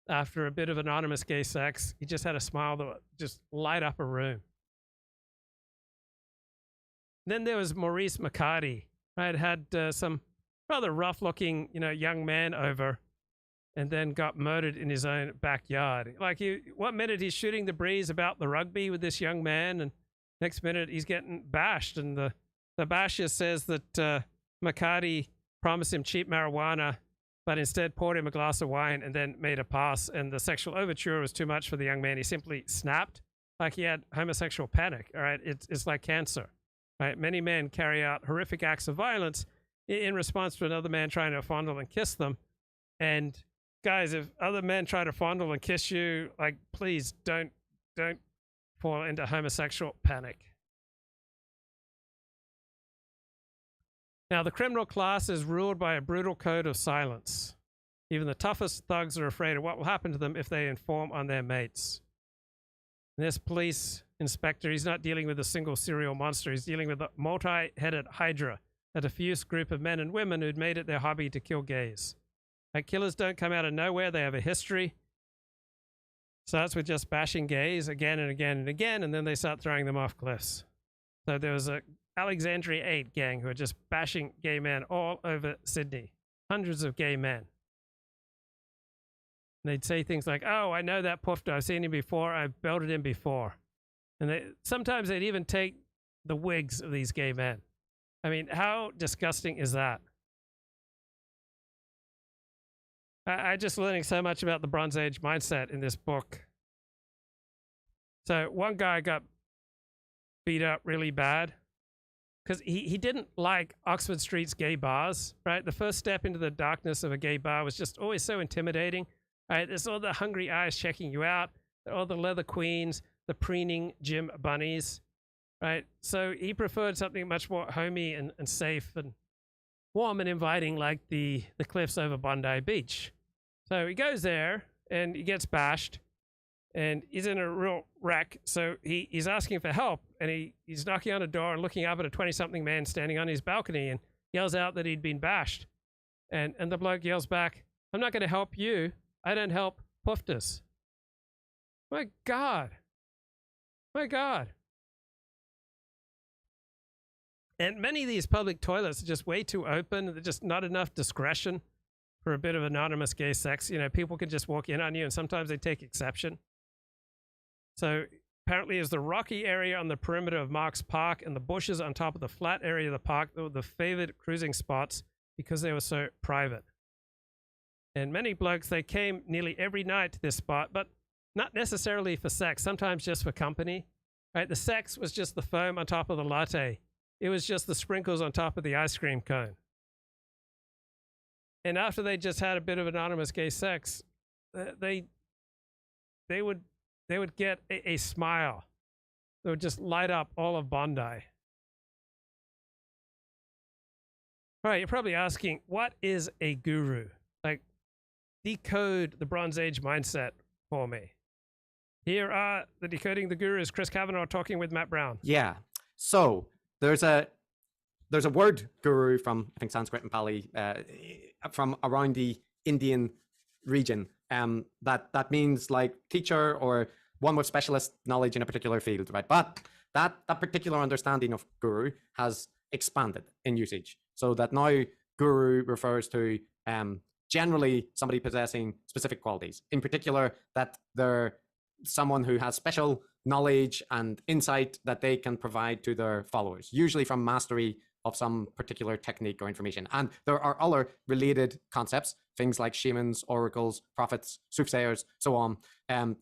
A: after a bit of anonymous gay sex. He just had a smile that would just light up a room. Then there was Maurice McCarty, right? Had some rather rough-looking, you know, young man over, and then got murdered in his own backyard. Like, one minute he's shooting the breeze about the rugby with this young man, and next minute he's getting bashed. And the basher says that McCarty promised him cheap marijuana, but instead poured him a glass of wine and then made a pass. And the sexual overture was too much for the young man. He simply snapped, like he had homosexual panic. All right, it's like cancer. Right? Many men carry out horrific acts of violence in response to another man trying to fondle and kiss them. And guys, if other men try to fondle and kiss you, like, please don't fall into homosexual panic. Now, the criminal class is ruled by a brutal code of silence. Even the toughest thugs are afraid of what will happen to them if they inform on their mates. And this police inspector, he's not dealing with a single serial monster. He's dealing with a multi-headed hydra, a diffuse group of men and women who'd made it their hobby to kill gays. Like, killers don't come out of nowhere. They have a history. Starts with just bashing gays again and again and again, and then they start throwing them off cliffs. So there was a Alexandria 8 gang who were just bashing gay men all over Sydney. Hundreds of gay men. And they'd say things like, oh, I know that poofter. I've seen him before. I've belted him before. And sometimes they'd even take the wigs of these gay men. I mean, how disgusting is that? I just learning so much about the Bronze Age mindset in this book. So one guy got beat up really bad because he didn't like Oxford Street's gay bars, right? The first step into the darkness of a gay bar was just always so intimidating, right? There's all the hungry eyes checking you out, all the leather queens, the preening gym bunnies, right? So he preferred something much more homey and safe and warm and inviting, like the cliffs over Bondi Beach. So he goes there and he gets bashed and he's in a real wreck. So he's asking for help and he's knocking on a door and looking up at a 20-something man standing on his balcony and yells out that he'd been bashed. And the bloke yells back, "I'm not going to help you. I don't help poofters." My God. My God. And many of these public toilets are just way too open. There's just not enough discretion for a bit of anonymous gay sex. You know, people can just walk in on you and sometimes they take exception. So apparently is the rocky area on the perimeter of Marks Park and the bushes on top of the flat area of the park that were the favored cruising spots because they were so private. And many blokes, they came nearly every night to this spot, but not necessarily for sex, sometimes just for company. Right? The sex was just the foam on top of the latte. It was just the sprinkles on top of the ice cream cone. And after they just had a bit of anonymous gay sex, they would get a smile that would just light up all of Bondi. All right, you're probably asking, what is a guru? Like, decode the Bronze Age mindset for me. Here are the Decoding the Gurus, Chris Kavanagh talking with Matt Brown.
E: Yeah. So there's a word guru from, I think, Sanskrit and Pali, from around the Indian region. That means like teacher or one with specialist knowledge in a particular field, right? But that particular understanding of guru has expanded in usage, so that now guru refers to generally somebody possessing specific qualities. In particular, that they're someone who has special knowledge and insight that they can provide to their followers, usually from mastery of some particular technique or information. And there are other related concepts, things like shamans, oracles, prophets, soothsayers, so on.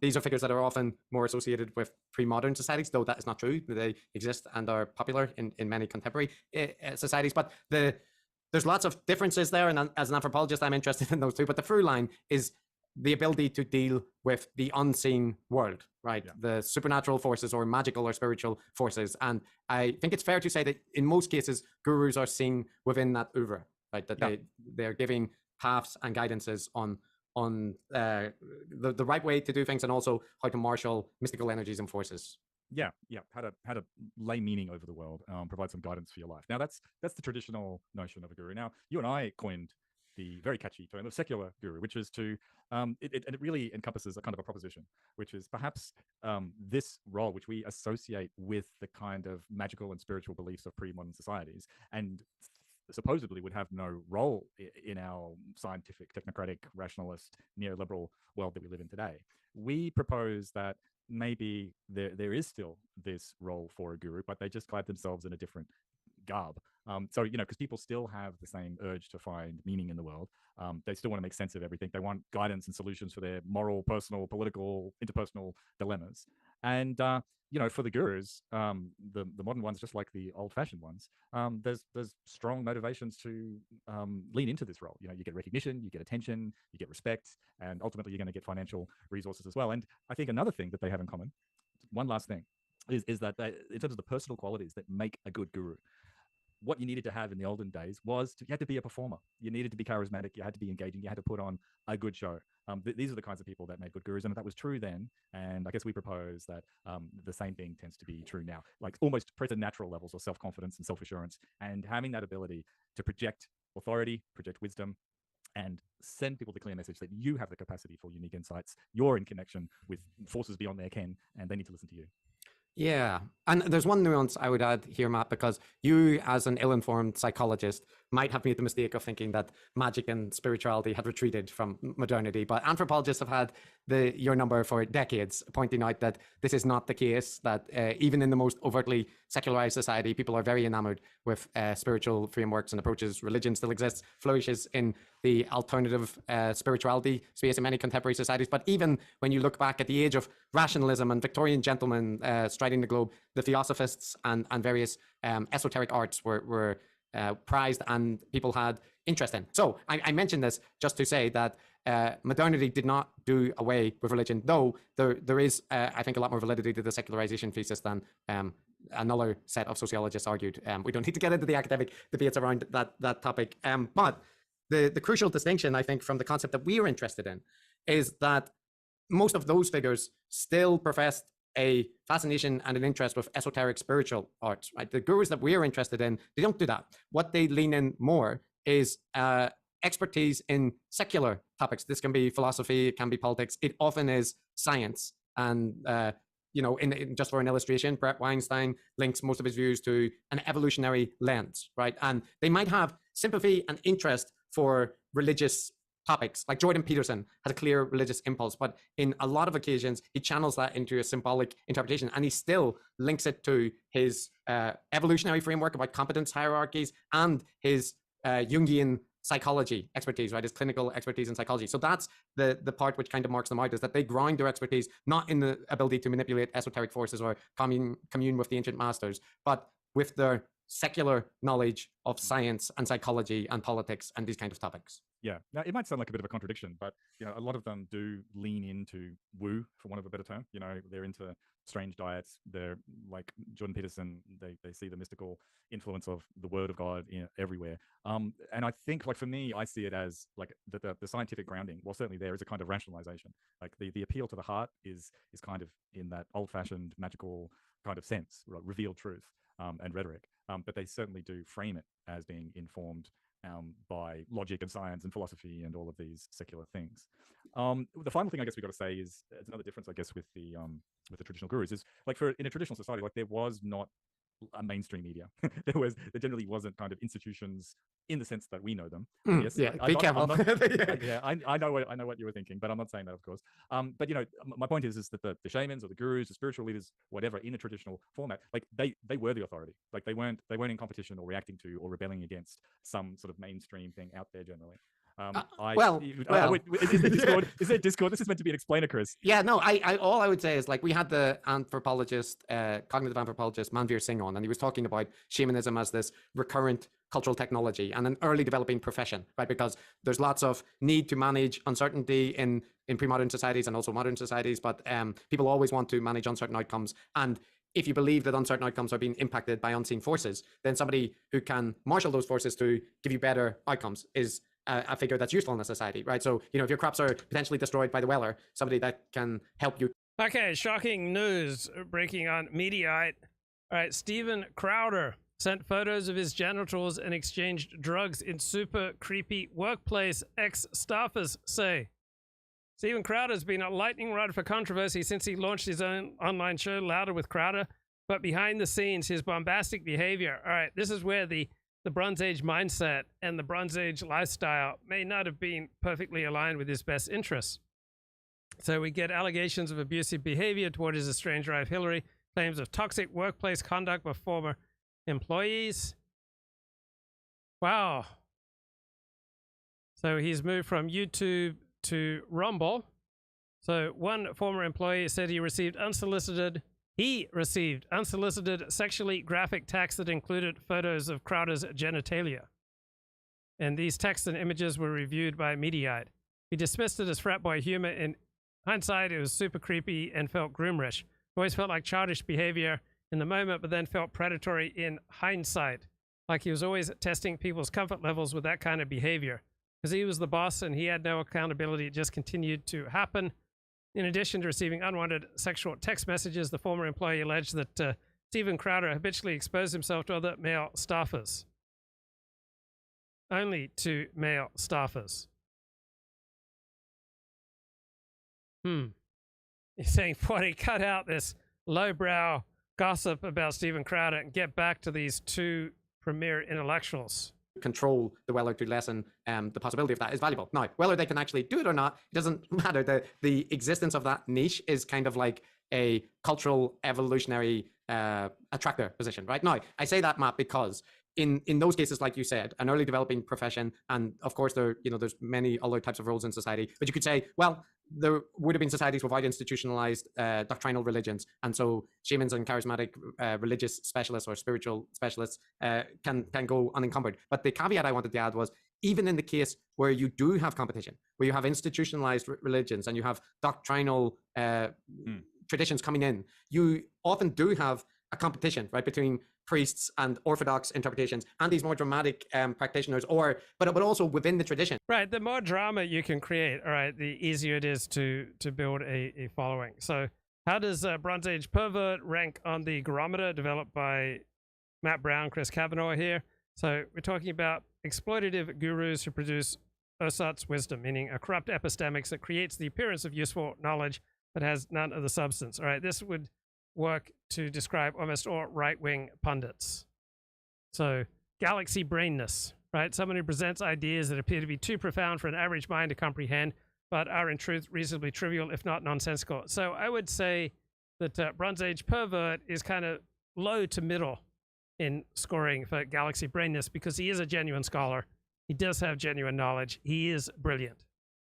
E: These are figures that are often more associated with pre-modern societies, though that is not true. They exist and are popular in many contemporary societies. But there's lots of differences there, and as an anthropologist, I'm interested in those too. But the through line is the ability to deal with the unseen world, right? Yeah. The supernatural forces or magical or spiritual forces. And I think it's fair to say that in most cases, gurus are seen within that oeuvre, right? That they're giving paths and guidances on the right way to do things, and also how to marshal mystical energies and forces.
F: Yeah, how to lay meaning over the world, provide some guidance for your life. Now that's the traditional notion of a guru. Now you and I coined the very catchy term of secular guru, which is to it really encompasses a kind of a proposition, which is perhaps this role which we associate with the kind of magical and spiritual beliefs of pre-modern societies, and supposedly would have no role in our scientific, technocratic, rationalist, neoliberal world that we live in today. We propose that maybe there is still this role for a guru, but they just clad themselves in a different garb. So, you know, because people still have the same urge to find meaning in the world. They still want to make sense of everything. They want guidance and solutions for their moral, personal, political, interpersonal dilemmas. And, you know, for the gurus, the modern ones, just like the old-fashioned ones, there's strong motivations to lean into this role. You know, you get recognition, you get attention, you get respect, and ultimately you're going to get financial resources as well. And I think another thing that they have in common, one last thing, is that they, in terms of the personal qualities that make a good guru, what you needed to have in the olden days was you had to be a performer. You needed to be charismatic. You had to be engaging. You had to put on a good show. These are the kinds of people that made good gurus, and that was true then. And I guess we propose that the same thing tends to be true now, like almost preternatural levels of self-confidence and self-assurance, and having that ability to project authority, project wisdom, and send people the clear message that you have the capacity for unique insights. You're in connection with forces beyond their ken, and they need to listen to you.
E: Yeah. And there's one nuance I would add here, Matt, because you, as an ill-informed psychologist, might have made the mistake of thinking that magic and spirituality had retreated from modernity. But anthropologists have had your number for decades, pointing out that this is not the case, that even in the most overtly secularized society, people are very enamored with spiritual frameworks and approaches. Religion still exists, flourishes in the alternative spirituality space in many contemporary societies. But even when you look back at the age of rationalism and Victorian gentlemen striding the globe, the theosophists and various esoteric arts were prized and people had interest in. So I mentioned this just to say that modernity did not do away with religion, though there is, I think, a lot more validity to the secularization thesis than another set of sociologists argued. We don't need to get into the academic debates around that topic. But the crucial distinction, I think, from the concept that we are interested in is that most of those figures still professed a fascination and an interest with esoteric spiritual arts, right? The gurus that we're interested in, they don't do that. What they lean in more is expertise in secular topics. This can be philosophy, it can be politics. It often is science. And, just for an illustration, Brett Weinstein links most of his views to an evolutionary lens, right? And they might have sympathy and interest for religious topics. Like Jordan Peterson has a clear religious impulse, but in a lot of occasions, he channels that into a symbolic interpretation, and he still links it to his evolutionary framework about competence hierarchies and his Jungian psychology expertise, right? His clinical expertise in psychology. So that's the part which kind of marks them out, is that they ground their expertise not in the ability to manipulate esoteric forces or commune with the ancient masters, but with their secular knowledge of science and psychology and politics and these kind of topics.
F: Yeah. Now, it might sound like a bit of a contradiction, but a lot of them do lean into woo, for want of a better term. They're into strange diets. They're like Jordan Peterson. They see the mystical influence of the Word of God everywhere. And I think, like, for me, I see it as like the scientific grounding. Well, certainly there is a kind of rationalization. Like the appeal to the heart is kind of in that old-fashioned magical kind of sense, right? Revealed truth and rhetoric. But they certainly do frame it as being informed by logic and science and philosophy and all of these secular things. The final thing I guess we got to say is, it's another difference, I guess, with the traditional gurus is, like, in a traditional society, like, there was not a mainstream media. there generally wasn't kind of institutions in the sense that we know them. Yes,
E: yeah, be careful.
F: I know what you were thinking, but I'm not saying that, of course. But my point is that the shamans or the gurus, the spiritual leaders, whatever, in a traditional format, like they were the authority. Like they weren't in competition or reacting to or rebelling against some sort of mainstream thing out there generally. Is there Discord? This is meant to be an explainer, Chris.
E: Yeah, no, I all I would say is, like, we had the anthropologist, cognitive anthropologist Manveer Singh on, and he was talking about shamanism as this recurrent cultural technology and an early developing profession, right? Because there's lots of need to manage uncertainty in pre-modern societies and also modern societies, but people always want to manage uncertain outcomes. And if you believe that uncertain outcomes are being impacted by unseen forces, then somebody who can marshal those forces to give you better outcomes is a figure that's useful in a society, right? So, if your crops are potentially destroyed by the weller, somebody that can help you.
A: Okay, shocking news breaking on Mediaite. All right, Steven Crowder sent photos of his genitals and exchanged drugs in super creepy workplace, ex-staffers say. Steven Crowder's been a lightning rod for controversy since he launched his own online show, Louder with Crowder, but behind the scenes, his bombastic behavior. All right, this is where the Bronze Age mindset and the Bronze Age lifestyle may not have been perfectly aligned with his best interests. So we get allegations of abusive behavior toward his estranged wife Hillary, claims of toxic workplace conduct by former employees. Wow. So he's moved from YouTube to Rumble. So one former employee said he received unsolicited sexually graphic texts that included photos of Crowder's genitalia. And these texts and images were reviewed by Mediaite. He dismissed it as frat boy humor. In hindsight, it was super creepy and felt groomerish. Always felt like childish behavior in the moment, but then felt predatory in hindsight. Like he was always testing people's comfort levels with that kind of behavior. Because he was the boss and he had no accountability, it just continued to happen. In addition to receiving unwanted sexual text messages, the former employee alleged that Steven Crowder habitually exposed himself to other male staffers. Only to male staffers. He's saying, Forty, cut out this lowbrow gossip about Steven Crowder and get back to these two premier intellectuals.
E: control the well or to lessen the possibility of that is valuable. Now, whether they can actually do it or not, it doesn't matter. The existence of that niche is kind of like a cultural evolutionary attractor position, right? Now, I say that, Matt, because in those cases, like you said, an early developing profession, and of course there's many other types of roles in society, but you could say, well, there would have been societies without institutionalized doctrinal religions, and so shamans and charismatic religious specialists or spiritual specialists can go unencumbered. But the caveat I wanted to add was, even in the case where you do have competition, where you have institutionalized religions and you have doctrinal traditions coming in, you often do have a competition, right, between priests and orthodox interpretations and these more dramatic practitioners, but also within the tradition.
A: Right. The more drama you can create, all right, the easier it is to build a following. So how does Bronze Age Pervert rank on the Gurometer developed by Matt Brown, Chris Kavanaugh here? So we're talking about exploitative gurus who produce ersatz wisdom, meaning a corrupt epistemics that creates the appearance of useful knowledge but has none of the substance. All right, this would work to describe almost all right-wing pundits. So galaxy brainness, right? Someone who presents ideas that appear to be too profound for an average mind to comprehend, but are in truth reasonably trivial, if not nonsensical. So I would say that Bronze Age Pervert is kind of low to middle in scoring for galaxy brainness, because he is a genuine scholar. He does have genuine knowledge. He is brilliant.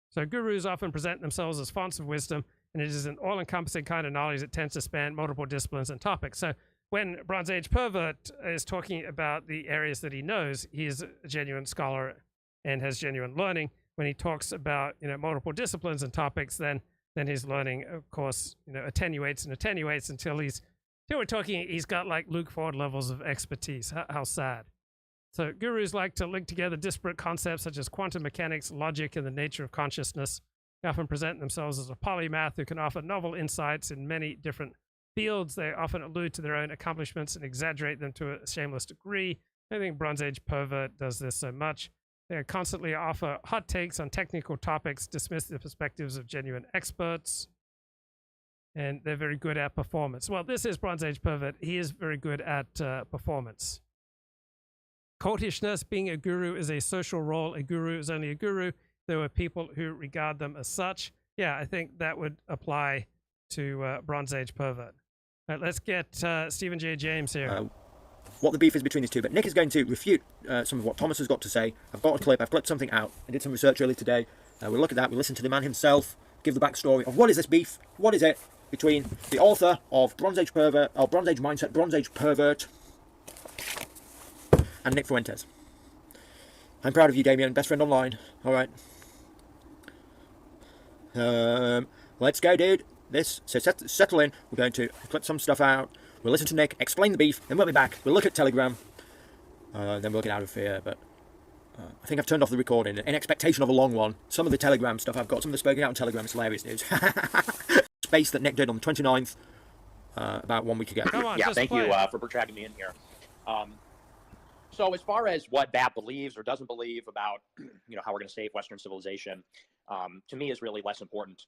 A: So gurus often present themselves as fonts of wisdom, and it is an all-encompassing kind of knowledge that tends to span multiple disciplines and topics. So when Bronze Age Pervert is talking about the areas that he knows, he is a genuine scholar and has genuine learning. When he talks about multiple disciplines and topics, then his learning, of course, attenuates until we're talking he's got like Luke Ford levels of expertise. How sad. So gurus like to link together disparate concepts such as quantum mechanics, logic, and the nature of consciousness. They often present themselves as a polymath who can offer novel insights in many different fields. They often allude to their own accomplishments and exaggerate them to a shameless degree. I think Bronze Age Pervert does this so much. They constantly offer hot takes on technical topics, dismiss the perspectives of genuine experts, and they're very good at performance. Well, this is Bronze Age Pervert. He is very good at performance. Cultishness, being a guru is a social role. A guru is only a guru. There were people who regard them as such. Yeah, I think that would apply to Bronze Age Pervert. All right, let's get Stephen J. James here.
G: What the beef is between these two, but Nick is going to refute some of what Thomas has got to say. I've got a clip, I've clipped something out. I did some research earlier today. We'll look at that, we'll listen to the man himself, give the backstory of what is this beef, what is it between the author of Bronze Age Pervert, or Bronze Age Mindset, Bronze Age Pervert, and Nick Fuentes. I'm proud of you, Damien, best friend online. All right. Let's go, dude. So settle in. We're going to clip some stuff out. We'll listen to Nick explain the beef, then we'll be back. We'll look at Telegram, then we'll get out of here. But I think I've turned off the recording in expectation of a long one. Some of the Telegram stuff I've got, some of the spoken out on Telegram is hilarious news. Space that Nick did on the 29th, about 1 week ago.
A: Come on,
H: yeah, thank you
A: play.
H: For dragging me in here. So as far as what Bab believes or doesn't believe about, how we're going to save Western civilization, to me is really less important.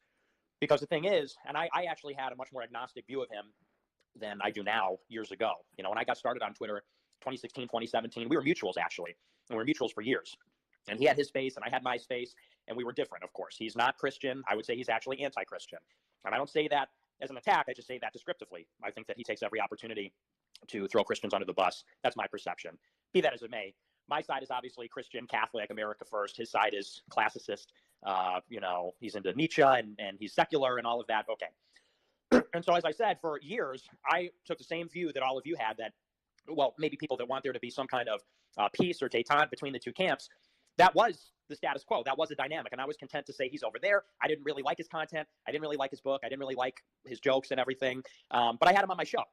H: Because the thing is, and I actually had a much more agnostic view of him than I do now years ago. When I got started on Twitter, 2016, 2017, we were mutuals actually, and we were mutuals for years. And he had his space and I had my space, and we were different, of course. He's not Christian. I would say he's actually anti-Christian. And I don't say that as an attack. I just say that descriptively. I think that he takes every opportunity to throw Christians under the bus. That's my perception. Be that as it may, my side is obviously Christian, Catholic, America first. His side is classicist. He's into Nietzsche and he's secular and all of that. Okay. And so, as I said, for years, I took the same view that all of you had, that, well, maybe people that want there to be some kind of peace or détente between the two camps. That was the status quo. That was the dynamic. And I was content to say he's over there. I didn't really like his content. I didn't really like his book. I didn't really like his jokes and everything. But I had him on my show.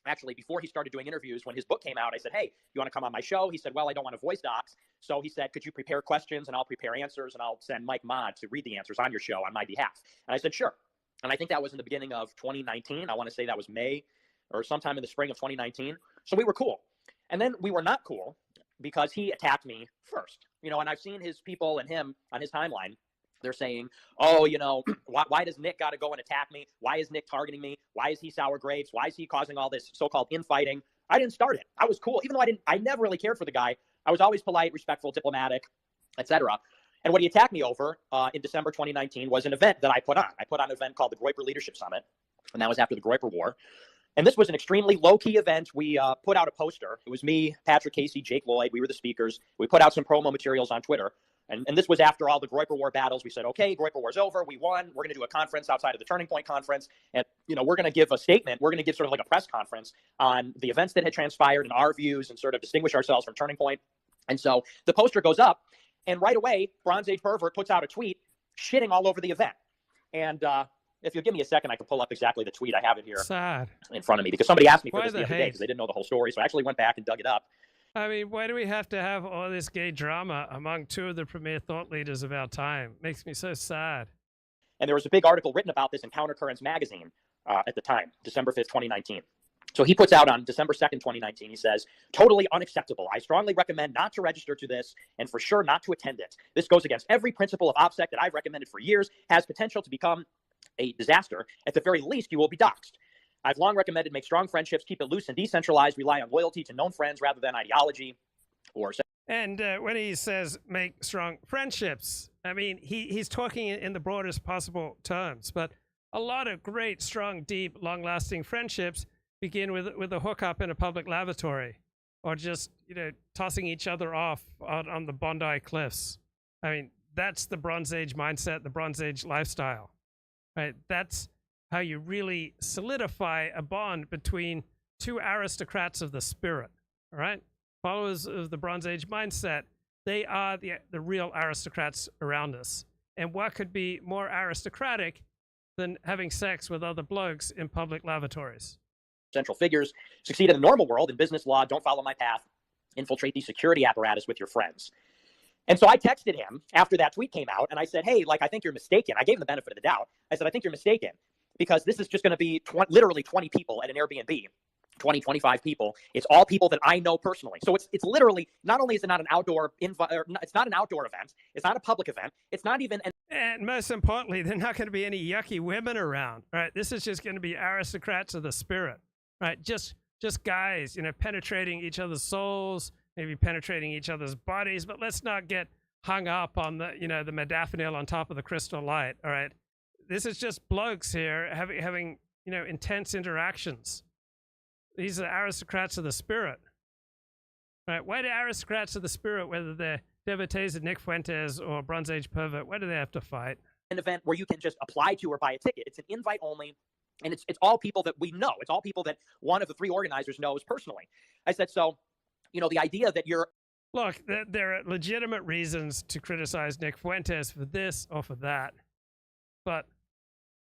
H: Actually, before he started doing interviews, when his book came out, I said, hey, you want to come on my show? He said, well, I don't want to voice docs. So he said, could you prepare questions and I'll prepare answers and I'll send Mike Mod to read the answers on your show on my behalf. And I said, sure. And I think that was in the beginning of 2019. I want to say that was May or sometime in the spring of 2019. So we were cool. And then we were not cool because he attacked me first. And I've seen his people and him on his timeline. They're saying, oh, why does Nick got to go and attack me? Why is Nick targeting me? Why is he sour grapes? Why is he causing all this so-called infighting? I didn't start it. I was cool. Even though I never really cared for the guy. I was always polite, respectful, diplomatic, etc. And what he attacked me over in December 2019 was an event that I put on. I put on an event called the Groyper Leadership Summit, and that was after the Groyper War. And this was an extremely low-key event. We put out a poster. It was me, Patrick Casey, Jake Lloyd. We were the speakers. We put out some promo materials on Twitter. And this was after all the Groyper War battles. We said, okay, Groyper War's over. We won. We're going to do a conference outside of the Turning Point Conference. And, we're going to give a statement. We're going to give sort of like a press conference on the events that had transpired and our views and sort of distinguish ourselves from Turning Point. And so the poster goes up. And right away, Bronze Age Pervert puts out a tweet shitting all over the event. And if you'll give me a second, I can pull up exactly the tweet. I have it here in front of me because somebody asked me for this the other day because they didn't know the whole story. So I actually went back and dug it up.
A: I mean, why do we have to have all this gay drama among two of the premier thought leaders of our time? Makes me so sad.
H: And there was a big article written about this in Countercurrents magazine at the time, December 5th, 2019. So he puts out on December 2nd, 2019, he says, totally unacceptable. I strongly recommend not to register to this and for sure not to attend it. This goes against every principle of OPSEC that I've recommended for years, has potential to become a disaster. At the very least, you will be doxxed. I've long recommended make strong friendships, keep it loose and decentralized, rely on loyalty to known friends rather than ideology or...
A: And when he says make strong friendships, I mean, he's talking in the broadest possible terms, but a lot of great, strong, deep, long-lasting friendships begin with a hookup in a public lavatory or just, tossing each other off on the Bondi cliffs. I mean, that's the Bronze Age mindset, the Bronze Age lifestyle, right? That's how you really solidify a bond between two aristocrats of the spirit, all right? Followers of the Bronze Age mindset, they are the real aristocrats around us. And what could be more aristocratic than having sex with other blokes in public lavatories?
H: Central figures succeed in the normal world, in business law, don't follow my path, infiltrate the security apparatus with your friends. And so I texted him after that tweet came out, and I said, hey, I think you're mistaken. I gave him the benefit of the doubt. I said, I think you're mistaken because this is just going to be literally 20 people at an Airbnb, 20, 25 people. It's all people that I know personally. So it's literally, not only is it not an outdoor it's not an outdoor event. It's not a public event. It's not even
A: and most importantly, there's not going to be any yucky women around, right? This is just going to be aristocrats of the spirit. Right, just guys, penetrating each other's souls, maybe penetrating each other's bodies, but let's not get hung up on the, the modafinil on top of the crystal light. All right, this is just blokes here having intense interactions. These are aristocrats of the spirit. Right? Why do aristocrats of the spirit, whether they're devotees of Nick Fuentes or Bronze Age Pervert, why do they have to fight?
H: An event where you can just apply to or buy a ticket. It's an invite only. And it's all people that we know. It's all people that one of the three organizers knows personally. I said, so, the idea that you're...
A: Look, there are legitimate reasons to criticize Nick Fuentes for this or for that. But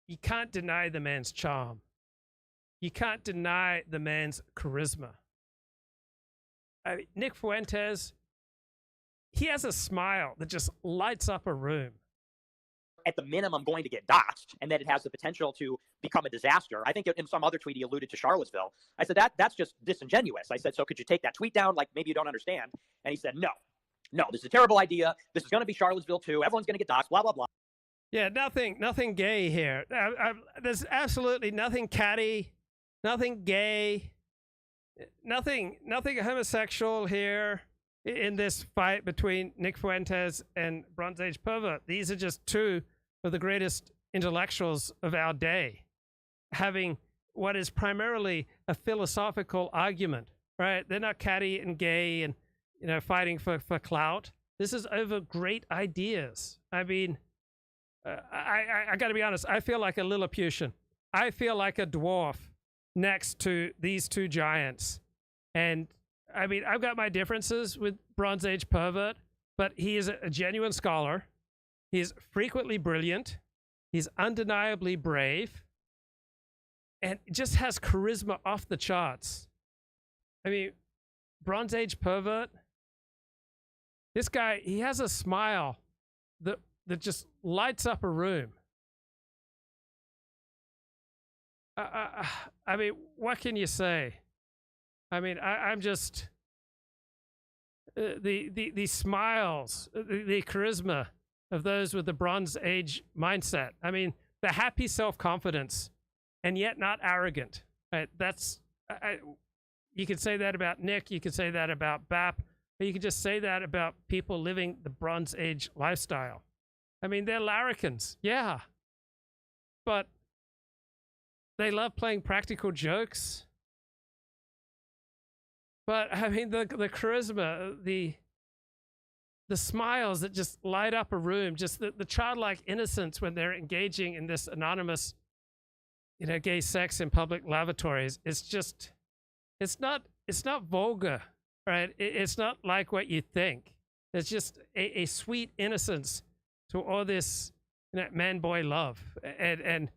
A: you can't deny the man's charm. You can't deny the man's charisma. Nick Fuentes, he has a smile that just lights up a room.
H: At the minimum going to get doxxed and that it has the potential to become a disaster. I think in some other tweet he alluded to Charlottesville. I said, that's just disingenuous. I said, so could you take that tweet down? Maybe you don't understand. And he said, no, this is a terrible idea. This is going to be Charlottesville too. Everyone's going to get doxxed, blah, blah, blah.
A: Yeah, nothing gay here. There's absolutely nothing catty, nothing gay, nothing homosexual here in this fight between Nick Fuentes and Bronze Age Pervert. These are just two of the greatest intellectuals of our day, having what is primarily a philosophical argument, right? They're not catty and gay and, fighting for clout. This is over great ideas. I mean, I got to be honest, I feel like a Lilliputian. I feel like a dwarf next to these two giants. And I mean, I've got my differences with Bronze Age Pervert, but he is a genuine scholar. He's frequently brilliant. He's undeniably brave. And just has charisma off the charts. I mean, Bronze Age Pervert, this guy, he has a smile that just lights up a room. I mean, what can you say? I mean, I'm just the smiles, the charisma of those with the Bronze Age mindset. I mean, the happy self-confidence, and yet not arrogant. Right? You could say that about Nick. You could say that about Bap. Or you could just say that about people living the Bronze Age lifestyle. I mean, they're larrikins, yeah. But they love playing practical jokes. But I mean, the charisma, the smiles that just light up a room, just the childlike innocence when they're engaging in this anonymous, gay sex in public lavatories. It's not vulgar, right? It's not like what you think. It's just a sweet innocence to all this, man-boy love. And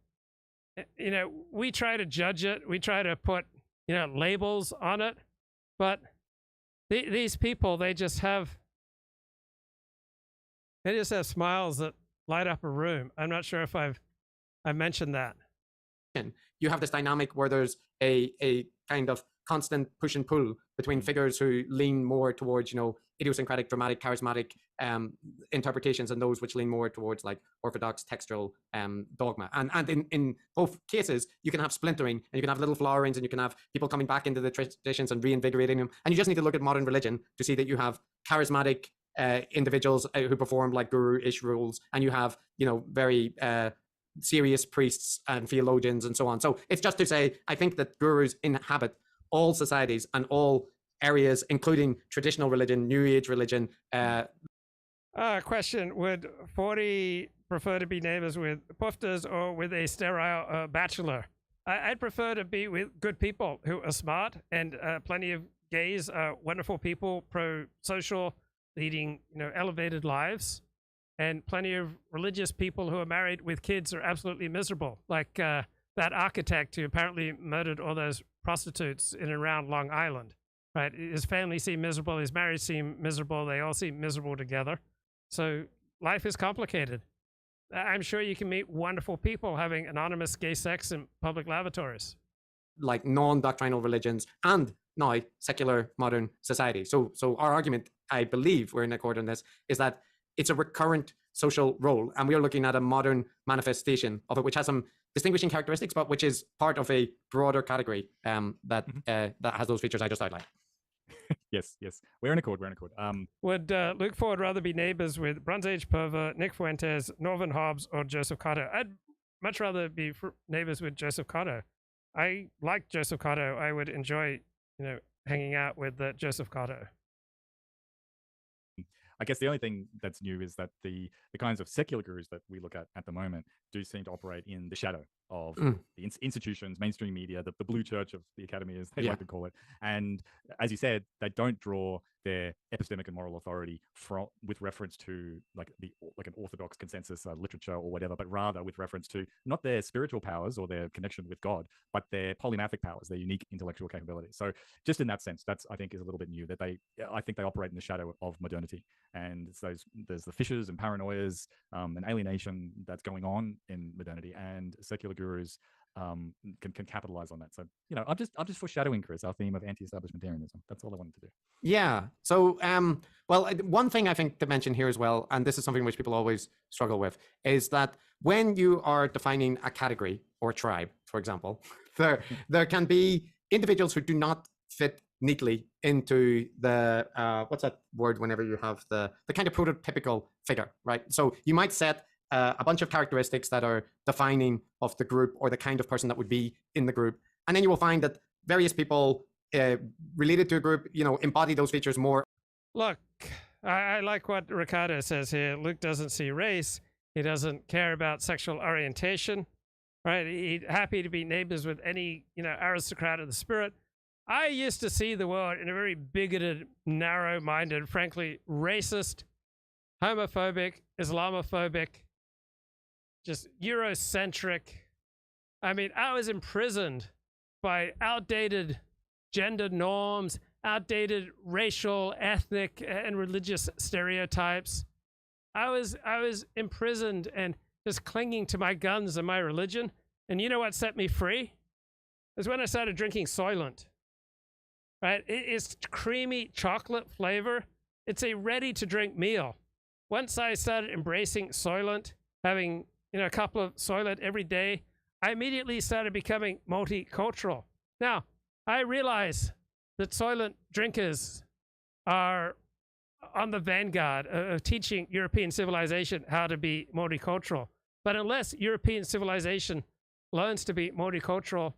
A: we try to judge it. We try to put, labels on it. But these people, they just have smiles that light up a room. I'm not sure if I mentioned that.
E: You have this dynamic where there's a kind of constant push and pull between figures who lean more towards, idiosyncratic, dramatic, charismatic interpretations, and those which lean more towards like orthodox textual dogma. And in both cases, you can have splintering, and you can have little flowerings, and you can have people coming back into the traditions and reinvigorating them. And you just need to look at modern religion to see that you have charismatic individuals who perform like guru-ish roles, and you have, very serious priests and theologians and so on. So it's just to say, I think that gurus inhabit all societies and all areas, including traditional religion, New Age religion.
A: Question: would 40 prefer to be neighbors with pufters or with a sterile bachelor? I'd prefer to be with good people who are smart, and plenty of gays are wonderful people, pro-social, leading elevated lives, and plenty of religious people who are married with kids are absolutely miserable, like that architect who apparently murdered all those prostitutes in and around Long Island. Right, his family seemed miserable, his marriage seemed miserable, they all seem miserable together. So life is complicated. I'm sure you can meet wonderful people having anonymous gay sex in public lavatories.
E: Like non-doctrinal religions and now secular modern society. So our argument, I believe we're in accord on this, is that it's a recurrent social role, and we are looking at a modern manifestation of it, which has some distinguishing characteristics, but which is part of a broader category that has those features I just outlined.
F: Yes, we're in accord.
A: Would Luke Ford rather be neighbors with Bronze Age Pervert, Nick Fuentes, Norman Hobbs, or Joseph Cotto? I'd much rather be neighbors with Joseph Cotto. I like Joseph Cotto. I would enjoy, hanging out with Joseph Cotto.
F: I guess the only thing that's new is that the kinds of secular gurus that we look at the moment do seem to operate in the shadow of the institutions, mainstream media, the blue church of the academy, as they like to call it. And as you said, they don't draw their epistemic and moral authority with reference to like an orthodox consensus literature or whatever, but rather with reference to not their spiritual powers or their connection with God, but their polymathic powers, their unique intellectual capabilities. So just in that sense, that's, I think, is a little bit new, that I think they operate in the shadow of modernity. And there's the fissures and paranoias and alienation that's going on in modernity, and secular gurus can capitalize on that. So, I'm just foreshadowing, Chris, our theme of anti-establishmentarianism. That's all I wanted to do.
E: Yeah. So, well, one thing I think to mention here as well, and this is something which people always struggle with, is that when you are defining a category or tribe, for example, there can be individuals who do not fit neatly into the what's that word whenever you have the kind of prototypical figure, right? So you might set a bunch of characteristics that are defining of the group or the kind of person that would be in the group, and then you will find that various people related to a group, embody those features more.
A: Look, I like what Ricardo says here. Luke doesn't see race. He doesn't care about sexual orientation, right? He's happy to be neighbors with any, aristocrat of the spirit. I used to see the world in a very bigoted, narrow-minded, frankly, racist, homophobic, Islamophobic, just Eurocentric. I mean, I was imprisoned by outdated gender norms, outdated racial, ethnic, and religious stereotypes. I was imprisoned and just clinging to my guns and my religion. And you know what set me free? It was when I started drinking Soylent. Right? It's creamy chocolate flavor. It's a ready-to-drink meal. Once I started embracing Soylent, having a couple of Soylent every day, I immediately started becoming multicultural. Now, I realize that Soylent drinkers are on the vanguard of teaching European civilization how to be multicultural. But unless European civilization learns to be multicultural,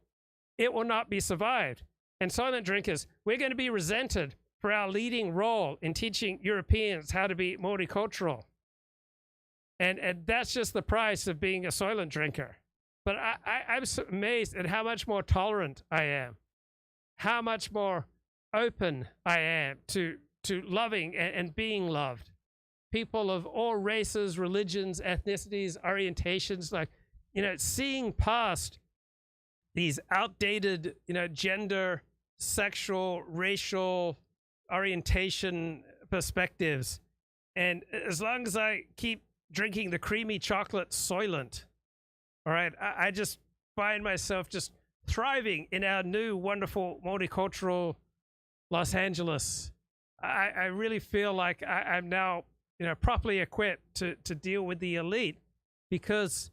A: it will not be survived. And silent drinkers, we're going to be resented for our leading role in teaching Europeans how to be multicultural. And that's just the price of being a silent drinker. But I'm so amazed at how much more tolerant I am, how much more open I am to loving and being loved. People of all races, religions, ethnicities, orientations, like, you know, seeing past these outdated, you know, gender, sexual, racial, orientation perspectives. And as long as I keep drinking the creamy chocolate Soylent, all right, I just find myself just thriving in our new, wonderful, multicultural Los Angeles. I really feel like I'm now, you know, properly equipped to deal with the elite, because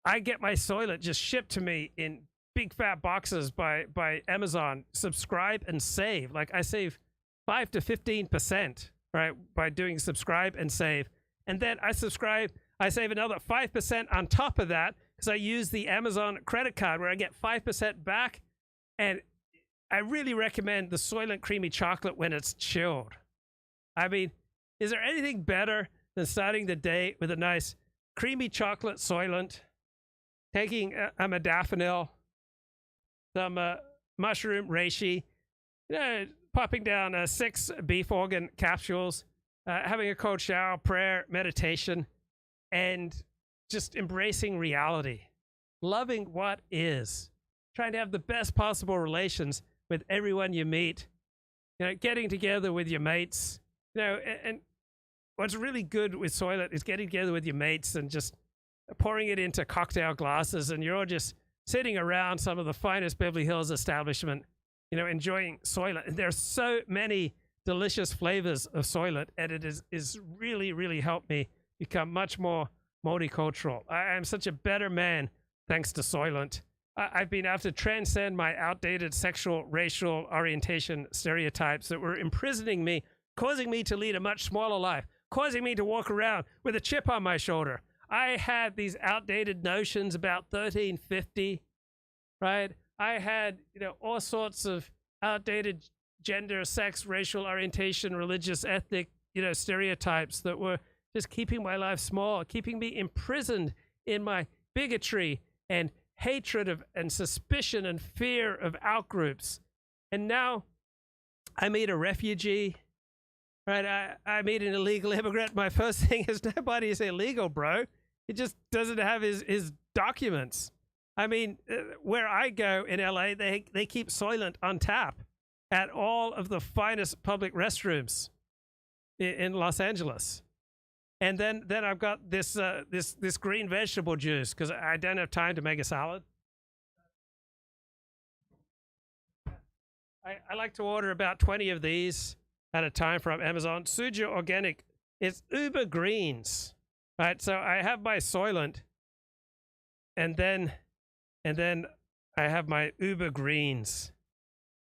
A: I get my Soylent just shipped to me in big fat boxes by Amazon. Subscribe and save. Like, I save 5 to 15%, right, by doing subscribe and save. And then I save another 5% on top of that, because I use the Amazon credit card where I get 5% back. And I really recommend the Soylent Creamy Chocolate when it's chilled. I mean, is there anything better than starting the day with a nice creamy chocolate Soylent, taking a modafinil, some mushroom reishi, you know, popping down 6 beef organ capsules, having a cold shower, prayer, meditation, and just embracing reality, loving what is, trying to have the best possible relations with everyone you meet, you know, getting together with your mates, you know, and what's really good with Soylent is getting together with your mates and just pouring it into cocktail glasses, and you're all just sitting around some of the finest Beverly Hills establishment, you know, enjoying Soylent. And there's so many delicious flavors of Soylent, and it is really, really helped me become much more multicultural. I am such a better man thanks to Soylent. I've been able to transcend my outdated sexual, racial orientation stereotypes that were imprisoning me, causing me to lead a much smaller life, causing me to walk around with a chip on my shoulder. I had these outdated notions about 1350, right? I had, you know, all sorts of outdated gender, sex, racial orientation, religious, ethnic, you know, stereotypes that were just keeping my life small, keeping me imprisoned in my bigotry and hatred of and suspicion and fear of outgroups. And now I meet a refugee, right? I meet an illegal immigrant. My first thing is, nobody is illegal, bro. He just doesn't have his documents. I mean, where I go in LA, they keep Soylent on tap at all of the finest public restrooms in Los Angeles. And then I've got this green vegetable juice because I don't have time to make a salad. I like to order about 20 of these at a time from Amazon. Suja Organic. It's uber greens, right? So I have my Soylent, and then I have my uber greens,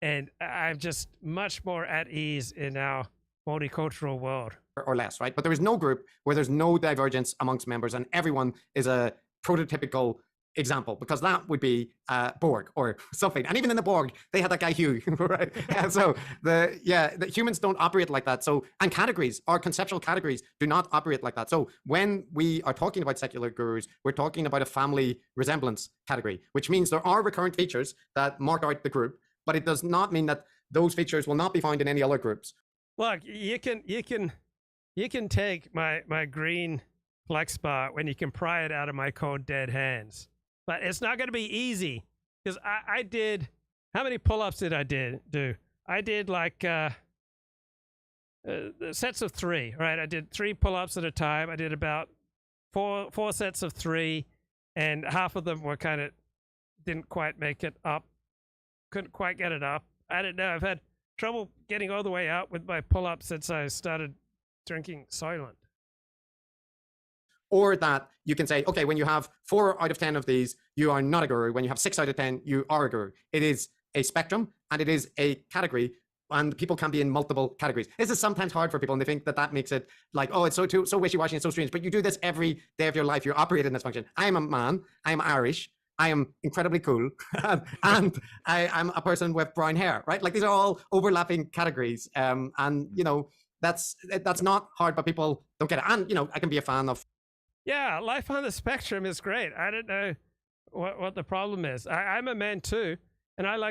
A: and I'm just much more at ease in our multicultural world.
E: Or less, right? But there is no group where there's no divergence amongst members and everyone is a prototypical example, because that would be Borg or something. And even in the Borg, they had that guy Hugh, right? And so the humans don't operate like that. So, and categories, our conceptual categories do not operate like that. So when we are talking about secular gurus, we're talking about a family resemblance category, which means there are recurrent features that mark out the group, but it does not mean that those features will not be found in any other groups.
A: Look, you can take my green flex bar when you can pry it out of my cold dead hands. But it's not going to be easy, because I did, how many pull-ups did I do? I did like sets of 3, right? I did 3 pull-ups at a time. I did about four sets of 3, and half of them were kind of, didn't quite make it up. Couldn't quite get it up. I don't know. I've had trouble getting all the way out with my pull-ups since I started drinking Soylent.
E: Or that you can say, okay, when you have 4 out of 10 of these, you are not a guru. When you have 6 out of 10, you are a guru. It is a spectrum, and it is a category and people can be in multiple categories. This is sometimes hard for people, and they think that that makes it like, oh, it's so wishy-washy and so strange. But you do this every day of your life. You operate in this function. I am a man. I am Irish. I am incredibly cool, and I'm a person with brown hair. Right? Like these are all overlapping categories, and you know that's not hard, but people don't get it. And you know, I can be a fan of.
A: Yeah, life on the spectrum is great. I don't know what the problem is. I'm a man too, and I like